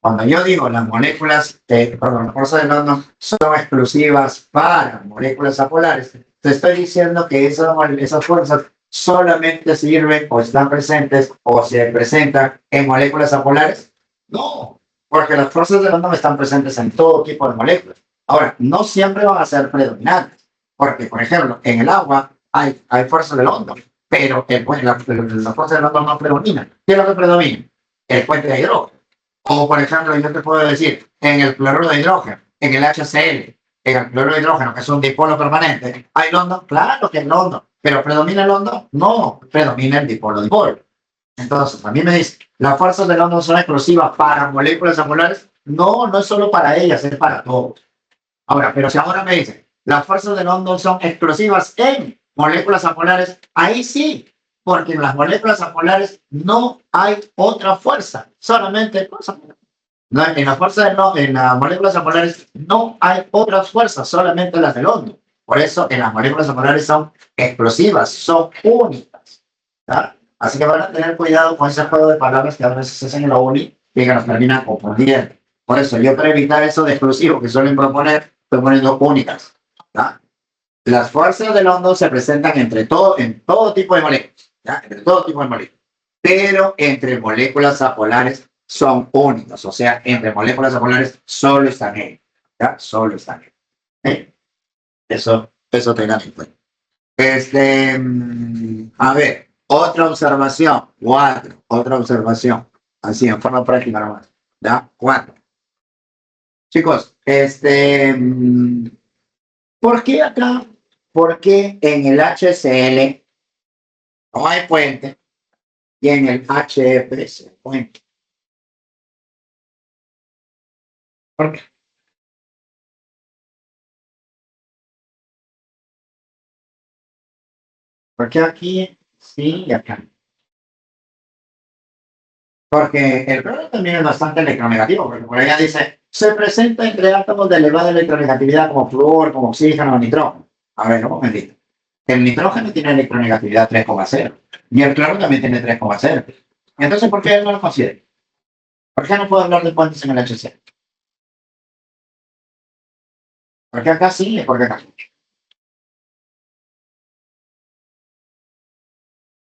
Cuando yo digo las moléculas, perdón, las fuerzas de London son exclusivas para moléculas apolares, te estoy diciendo que esas fuerzas solamente sirven o están presentes o se presentan en moléculas apolares. No, porque las fuerzas de London están presentes en todo tipo de moléculas. Ahora, no siempre van a ser predominantes, porque, por ejemplo, en el agua hay fuerzas de London, pero las fuerzas de London no predominan. ¿Qué es lo que predomina? El puente de hidrógeno. O, por ejemplo, yo te puedo decir, en el cloruro de hidrógeno, en el HCl, en el cloruro de hidrógeno, que es un dipolo permanente, ¿hay London? Claro que hay London. ¿Pero predomina el London? No, predomina el dipolo-dipolo. Entonces, a mí me dice, ¿las fuerzas de London son exclusivas para moléculas apolares? No, no es solo para ellas, es para todos. Ahora, pero si ahora me dicen, las fuerzas de London son explosivas en moléculas apolares, ahí sí, porque en las moléculas apolares no hay otra fuerza, solamente no, en las fuerzas en las moléculas apolares no hay otras fuerzas, solamente las de London. Por eso en las moléculas apolares son explosivas, son únicas. ¿Tá? Así que van a tener cuidado con ese juego de palabras que a veces se hacen en la uni y que nos terminan confundiendo. Por eso yo para evitar eso de exclusivo que suelen proponer, estoy poniendo únicas. ¿Tá? Las fuerzas de London se presentan en todo tipo de moléculas, ¿ya? Entre todo tipo de moléculas, pero entre moléculas apolares son únicas, o sea, entre moléculas apolares solo están ellas, ¿ya? Solo están ellas. Eso tengan en cuenta. A ver, otra observación, otra observación, así en forma práctica nomás, ¿ya? 4. Chicos, ¿por qué acá? ¿Por qué en el HCl no hay puente y en el HFS hay puente? ¿Por qué? ¿Por qué aquí sí y acá? Porque el problema también es bastante electronegativo, porque por allá dice, se presenta entre átomos de elevada electronegatividad como flúor, como oxígeno o nitrógeno. A ver, un momentito. El nitrógeno tiene electronegatividad 3,0 y el cloro también tiene 3,0. Entonces, ¿por qué él no lo considera? ¿Por qué no puedo hablar de puentes en el HCl? ¿Por qué acá sí y por qué acá no?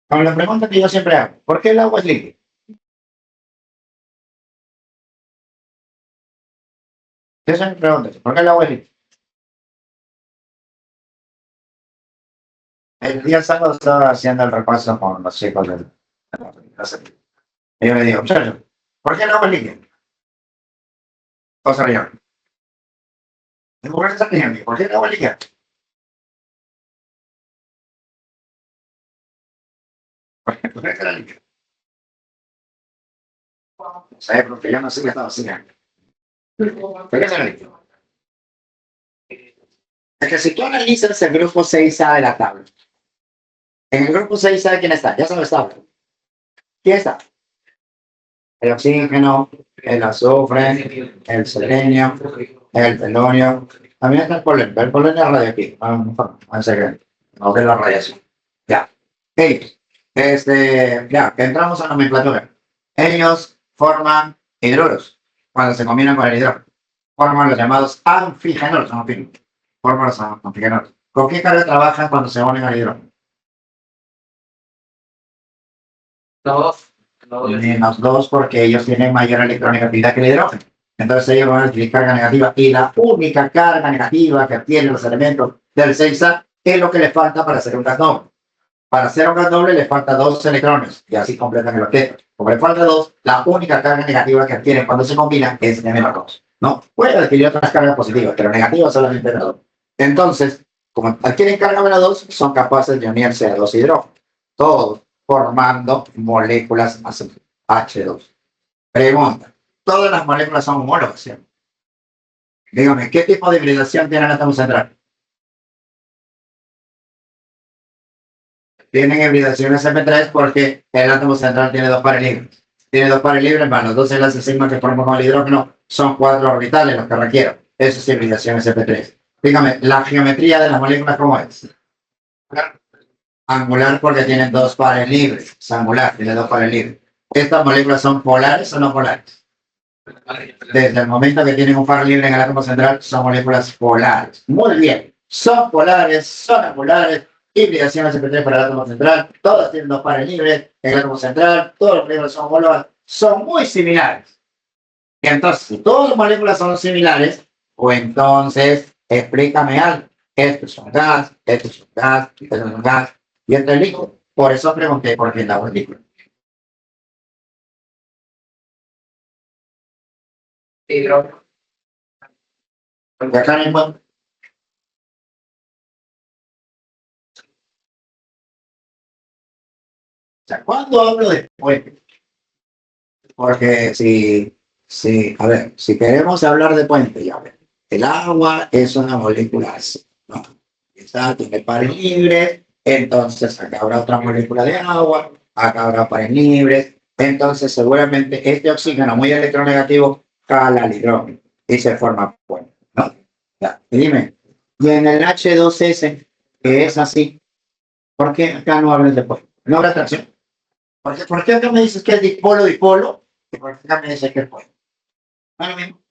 Con la pregunta que yo siempre hago, ¿por qué el agua es líquida? Esa es mi pregunta, ¿por qué el agua es líquida? El día sábado estaba haciendo el repaso con los chicos del... Y yo le digo, muchachos, ¿por qué el agua es líquida? Cosa real. ¿Por qué está riendo? ¿Por qué el agua es líquida? ¿Por qué está líquida? No sé, porque yo no sé qué estaba haciendo. ¿Por qué está líquida? Es que si tú analizas el grupo 6A de la tabla, en el grupo 6A, ¿quién está? Ya sabes, tabla. ¿Quién está? el oxígeno, el azufre, el selenio, el polonio. También está el polen es radioactivo, no sé qué, no de la radiación. Ya, ellos, ya, que entramos a nomenclatura. Ellos forman hidruros cuando se combinan con el hidrógeno. Forman los llamados anfigenolos, forman los anfigenolos. ¿Con qué carga trabajan cuando se unen al hidrógeno? Menos 2 porque ellos tienen mayor electronegatividad que el hidrógeno. Entonces ellos van a adquirir carga negativa y la única carga negativa que adquieren los elementos del 6A es lo que les falta para hacer un gas doble. Para hacer un gas doble les falta 2 electrones y así completan el octeto. Como les falta 2, la única carga negativa que adquieren cuando se combinan es M2. ¿No? Pueden adquirir otras cargas positivas, pero negativas solamente la 2. Entonces, como adquieren carga menos 2, son capaces de unirse a 2 hidrógenos. Todos formando moléculas H2. Pregunta, ¿todas las moléculas son homólogas? ¿Sí? Dígame, ¿qué tipo de hibridación tiene el átomo central? Tienen hibridación sp3 porque el átomo central tiene 2 pares libres. Tiene 2 pares libres, más los 2 enlaces sigma que forman con el hidrógeno son 4 orbitales los que requiero. Eso es hibridación sp3. Dígame, ¿la geometría de las moléculas cómo es? Angular porque tienen 2 pares libres. Es angular, tiene 2 pares libres. ¿Estas moléculas son polares o no polares? Desde el momento que tienen un par libre en el átomo central, son moléculas polares. Muy bien. Son polares, son angulares, hibridación sp3 para el átomo central, todas tienen 2 pares libres en el átomo central, todas las moléculas son homólogas, son muy similares. Y entonces, si todas las moléculas son similares, pues entonces, explícame algo. Esto es un gas, esto es un gas, esto es un gas, y esto es líquido. Por eso pregunté por qué el agua es líquido. Porque acá no hay O sea, ¿cuándo hablo de puente? Porque a ver, si queremos hablar de puente, ya ver, el agua es una molécula ácida, ¿no? Tiene pares libres, entonces acá habrá otra molécula de agua, acá habrá pares libres, entonces seguramente este oxígeno muy electronegativo cala al hidrógeno y se forma puente, ¿no? Ya, y dime, y en el H2S, que es así, ¿por qué acá no hablan de puente? No habrá atracción. ¿Por qué acá me dices que es dipolo? ¿Y por qué acá me dices que es puente? No es lo mismo.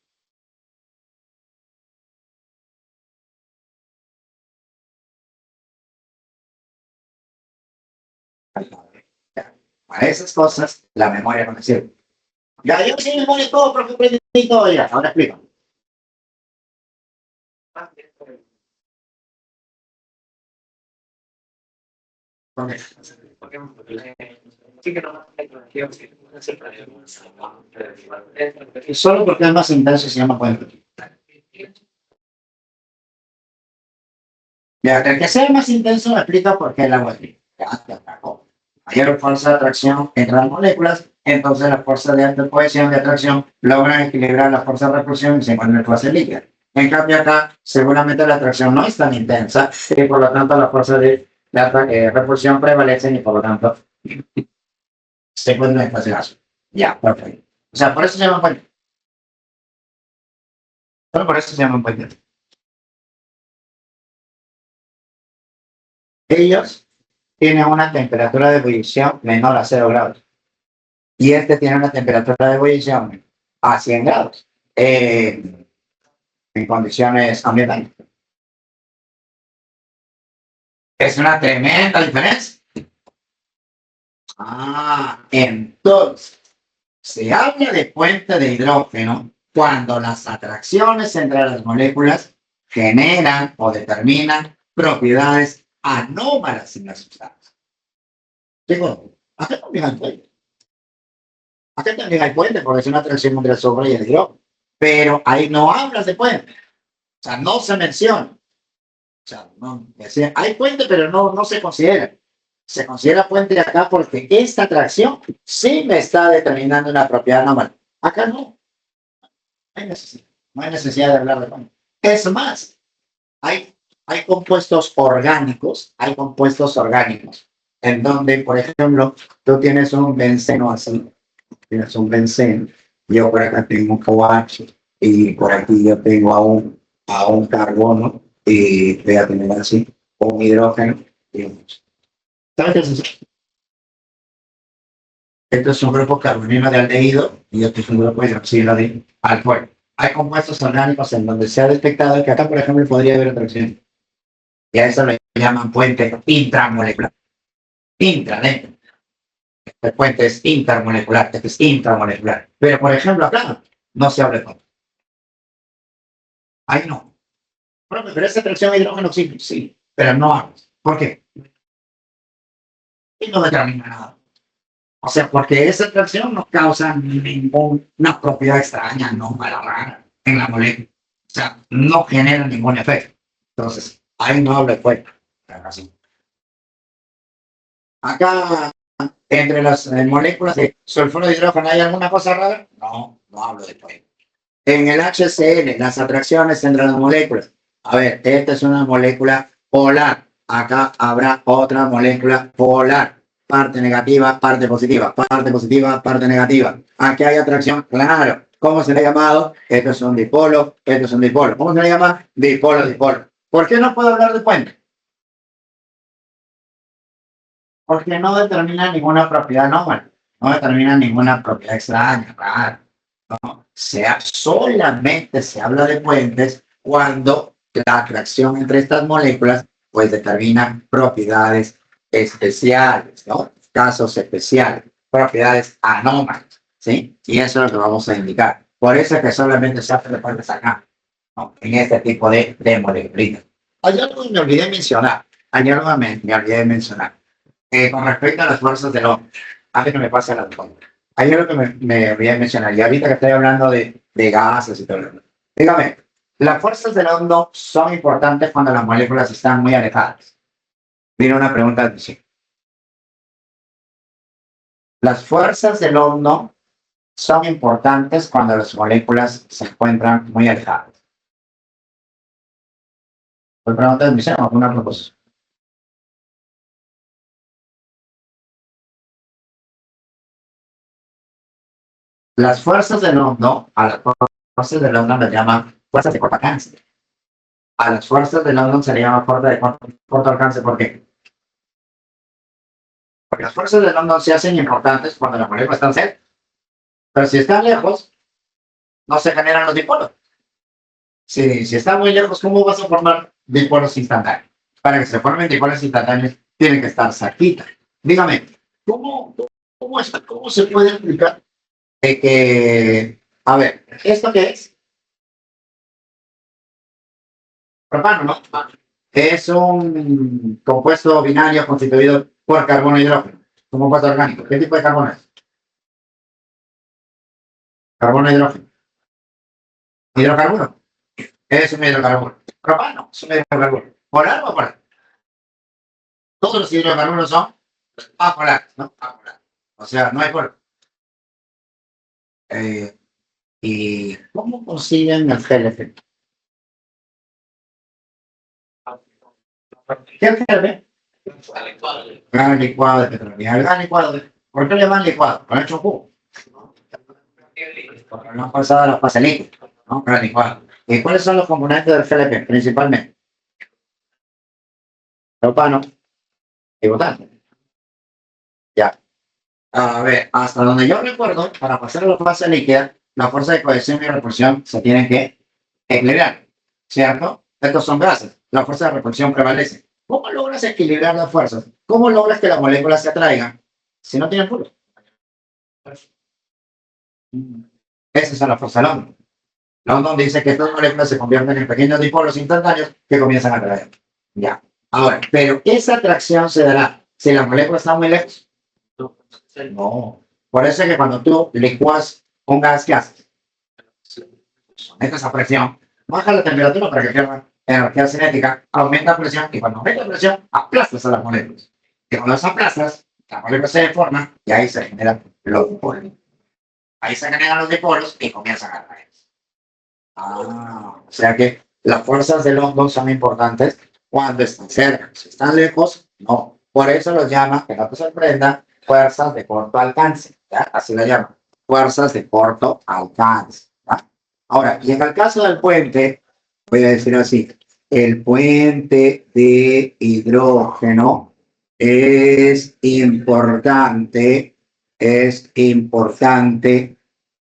Para esas cosas, la memoria no me sirve. Ya, yo sí memoria todo, profe, aprendí todo ya. Ahora explico. Okay. Solo porque es más intenso se llama puente. Ya, el que sea más intenso me explica por qué el agua es líquida. Ya, te atracó. Mayor fuerza de atracción entre las moléculas, entonces las fuerzas de cohesión de atracción logran equilibrar la fuerza de repulsión y se encuentra en fase líquida. En cambio acá, seguramente la atracción no es tan intensa y por lo tanto la fuerza de repulsión prevalecen y por lo tanto se encuentra en fase gaseosa. Ya, perfecto. O sea, por eso se llama puente. Solo por eso se llama puente. Ellos tienen una temperatura de ebullición menor a 0 grados. Y este tiene una temperatura de ebullición a 100 grados en condiciones ambientales. Es una tremenda diferencia. Entonces, se habla de puente de hidrógeno cuando las atracciones entre las moléculas generan o determinan propiedades anómalas en la sustancia. Digo, acá también hay puente. Acá también hay puente porque es una atracción entre el azufre y el hidrógeno. Pero ahí no hablas de puente. O sea, no se menciona. O sea, no, hay puente, pero no se considera. Se considera puente acá porque esta atracción sí me está determinando una propiedad anómala. Acá no. No hay necesidad de hablar de puente. Es más, hay compuestos orgánicos, en donde, por ejemplo, tú tienes un benceno así. tienes un benceno, yo por acá tengo un OH y por aquí yo tengo a un carbono y voy a tener así un hidrógeno y un oxígeno. ¿Sabes qué es eso? Esto es un grupo carbonilo de aldehído y esto es un grupo hidroxilo de alcohol. Hay compuestos orgánicos en donde se ha detectado que acá, por ejemplo, podría haber atracción. Y a eso le llaman puente intramolecular. Intra, el puente es intermolecular, este es intramolecular. Pero, por ejemplo, acá no se habla de puente. Ahí no. Pero esa atracción a hidrógeno sí, sí, pero no habla. ¿Por qué? Y no determina nada. O sea, porque esa atracción no causa ninguna propiedad extraña, no mala rara en la molécula. O sea, no genera ningún efecto. Entonces, ahí no habla de fuego. Acá, entre las moléculas de sulfuro de hidrógeno, ¿hay alguna cosa rara? No, no hablo de fuego. En el HCl, las atracciones entre las moléculas. A ver, esta es una molécula polar. Acá habrá otra molécula polar. Parte negativa, parte positiva, parte positiva, parte negativa. Aquí hay atracción, claro. ¿Cómo se le ha llamado? Esto es un dipolo, esto es un dipolo. ¿Cómo se le llama? Dipolo, dipolo. ¿Por qué no puedo hablar de puente? Porque no determina ninguna propiedad normal. No determina ninguna propiedad extraña, rara. No, solamente se habla de puentes cuando la atracción entre estas moléculas pues determina propiedades especiales, ¿no? Casos especiales, propiedades anómalas, ¿sí? Y eso es lo que vamos a indicar. Por eso es que solamente se habla de puentes acá, ¿no? En este tipo de moléculas. Hay algo que me olvidé mencionar, hay algo que me olvidé mencionar, con respecto a las fuerzas del hombre. A ver, no me pasa la tonta. Hay algo que me voy a mencionar, y ahorita que estoy hablando de gases y todo eso. Dígame, las fuerzas del hondo son importantes cuando las moléculas están muy alejadas. Viene una pregunta de sí. Las fuerzas del hondo son importantes cuando las moléculas se encuentran muy alejadas. ¿Por pregunta de misión o una proposición? Las fuerzas del hondo, a las fuerzas del hondo las llaman fuerzas de corto alcance. A las fuerzas del hondo se le llama fuerza de corto alcance. ¿Por qué? Porque las fuerzas del hondo se hacen importantes cuando las moléculas están cerca. Pero si están lejos, no se generan los dipolos. Si están muy lejos, ¿cómo vas a formar dipolos instantáneos? Para que se formen dipolos instantáneos, tienen que estar cerquita. Dígame, ¿cómo se puede explicar a ver, ¿esto qué es? Propano, ¿no? Es un compuesto binario constituido por carbono e hidrógeno. Un compuesto orgánico. ¿Qué tipo de carbono es? Carbono e hidrógeno. Hidrocarburo. Es un hidrocarburo. Propano es un hidrocarburo. ¿Polar o polar? Todos los hidrocarburos son apolares, ¿no? Apolares. O sea, no hay polar. ¿Y cómo consiguen el GLP? ¿Qué es el GLP? Gas licuado de petróleo. El gas licuado, ¿por qué le llaman licuado? ¿Lo han hecho jugo? Porque no han pasado los paselitos, ¿no? Gas licuado. ¿Y cuáles son los componentes del GLP? Principalmente propano y butano. Ya. A ver, hasta donde yo recuerdo, para pasar a la fase líquida, la fuerza de cohesión y repulsión se tienen que equilibrar, ¿cierto? Estos son gases. La fuerza de repulsión prevalece. ¿Cómo logras equilibrar las fuerzas? ¿Cómo logras que las moléculas se atraigan si no tienen polos? Esa es la fuerza London. London dice que estas moléculas se convierten en pequeños dipolos instantáneos que comienzan a atraer. Ya. Ahora, pero esa atracción se dará si las moléculas están muy lejos. No. Por eso es que cuando tú licuas un gas, ¿qué haces? Sometes a presión, baja la temperatura para que pierda energía cinética, aumenta la presión y cuando aumenta la presión, aplastas a las moléculas. Y cuando las aplastas, las moléculas se deforman y ahí se generan los dipolos. Ahí se generan los dipolos y comienzan a atraer. O sea que las fuerzas del hondo son importantes cuando están cerca. Si están lejos, no. Por eso los llaman, que no te sorprenda, fuerzas de corto alcance. ¿Ya? Así lo llaman. fuerzas de corto alcance. ¿Va? Ahora, y en el caso del puente, voy a decir así, el puente de hidrógeno es importante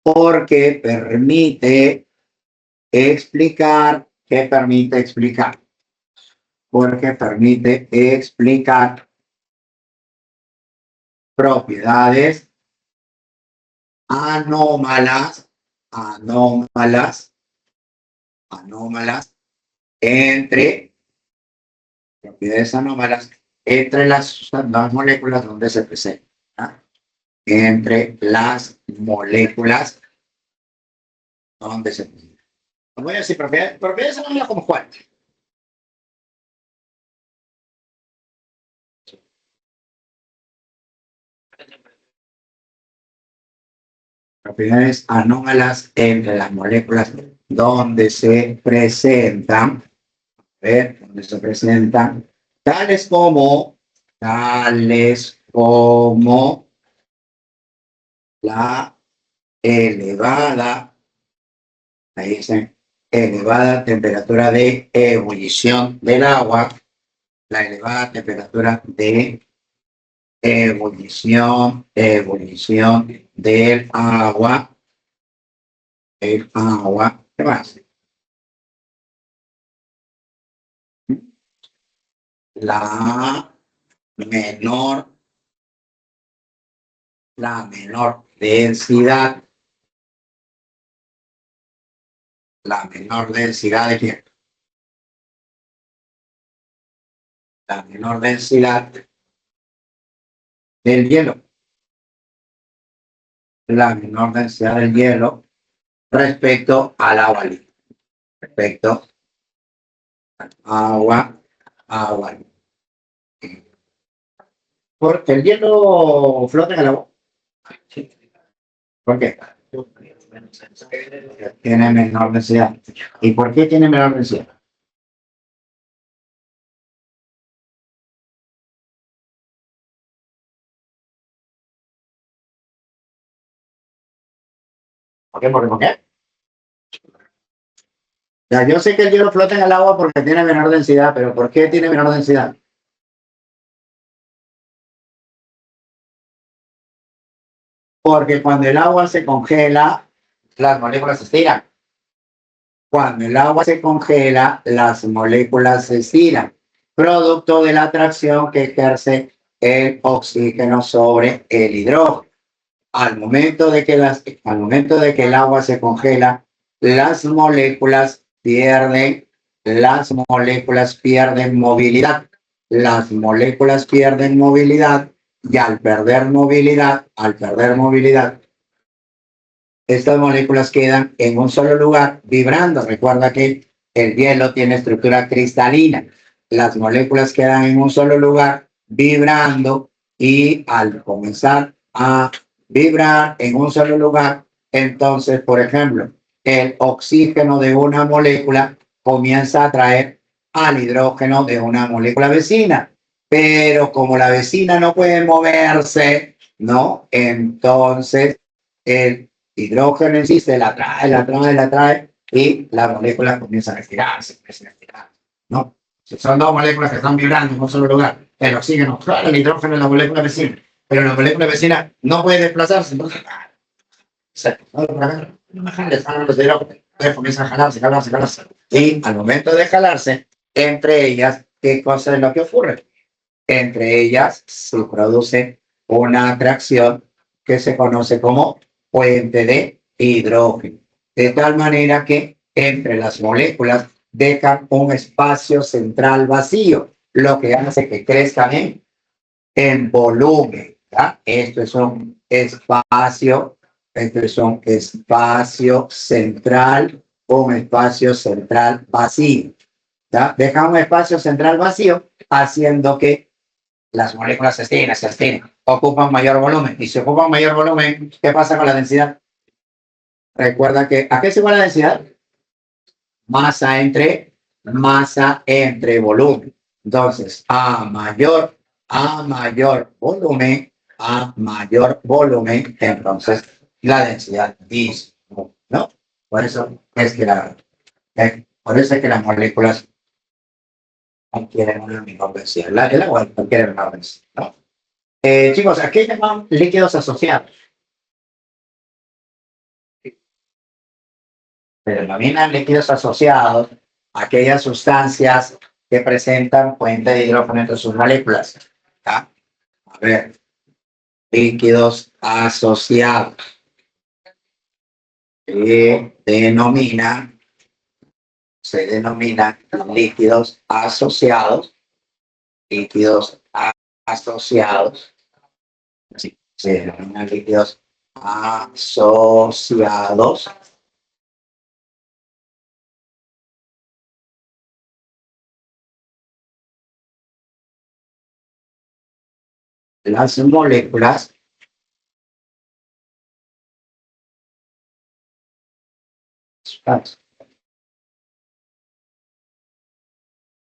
porque permite explicar, ¿qué permite explicar? Porque permite explicar propiedades anómalas entre propiedades anómalas entre las moléculas donde se presentan. ¿Ah? Entre las moléculas donde se presentan. Voy a decir propiedades anómalas como cuál. Propiedades anómalas entre las moléculas donde se presentan, tales como la elevada, ahí dicen, elevada temperatura de ebullición del agua, la elevada temperatura de ebullición del agua, ¿qué más? La menor densidad, ¿de qué? La menor densidad del hielo. La menor densidad del hielo respecto al agua líquida. Respecto al agua líquida. Porque el hielo flota en el agua. ¿Por qué? Tiene menor densidad. ¿Y por qué tiene menor densidad? ¿Por qué? Ya, yo sé que el hielo flota en el agua porque tiene menor densidad, pero ¿por qué tiene menor densidad? Porque cuando el agua se congela, las moléculas se estiran. Cuando el agua se congela, las moléculas se estiran, producto de la atracción que ejerce el oxígeno sobre el hidrógeno. Al momento de que el agua se congela, las moléculas pierden movilidad. Las moléculas pierden movilidad y al perder movilidad, estas moléculas quedan en un solo lugar vibrando. Recuerda que el hielo tiene estructura cristalina. Las moléculas quedan en un solo lugar vibrando y al comenzar a vibrar en un solo lugar, entonces, por ejemplo, el oxígeno de una molécula comienza a atraer al hidrógeno de una molécula vecina. Pero como la vecina no puede moverse, ¿no? Entonces, el hidrógeno en sí se la atrae y la molécula comienza a estirarse, ¿no? Si son dos moléculas que están vibrando en un solo lugar, el oxígeno, claro, el hidrógeno es la molécula vecina, pero la molécula vecina no puede desplazarse, entonces, comienza a jalarse. Y al momento de jalarse, entre ellas, ¿qué cosa es lo que ocurre? Entre ellas se produce una atracción que se conoce como puente de hidrógeno, de tal manera que entre las moléculas dejan un espacio central vacío, lo que hace que crezcan en volumen. ¿Ya? Esto es un espacio central vacío. ¿Ya? Deja un espacio central vacío, haciendo que las moléculas se estiren, ocupan mayor volumen. Y si ocupan mayor volumen, ¿qué pasa con la densidad? Recuerda que, ¿a qué es igual la densidad? Masa entre volumen. Entonces, a mayor volumen, entonces la densidad es, ¿no? Por eso es que las moléculas adquieren una misma densidad. El agua adquiere una densidad, ¿no? Chicos, aquí llaman líquidos asociados. Se denominan líquidos asociados aquellas sustancias que presentan puente de hidrógeno entre sus moléculas. ¿Ya? A ver, líquidos asociados. Se denominan líquidos asociados, asociados, sí, se denominan líquidos asociados. Las moléculas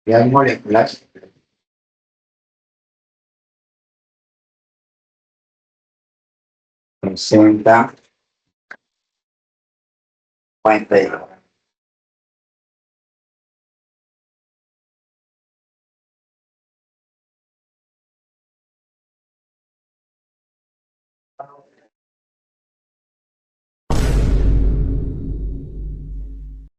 las moléculas presentan puente de hidrógeno.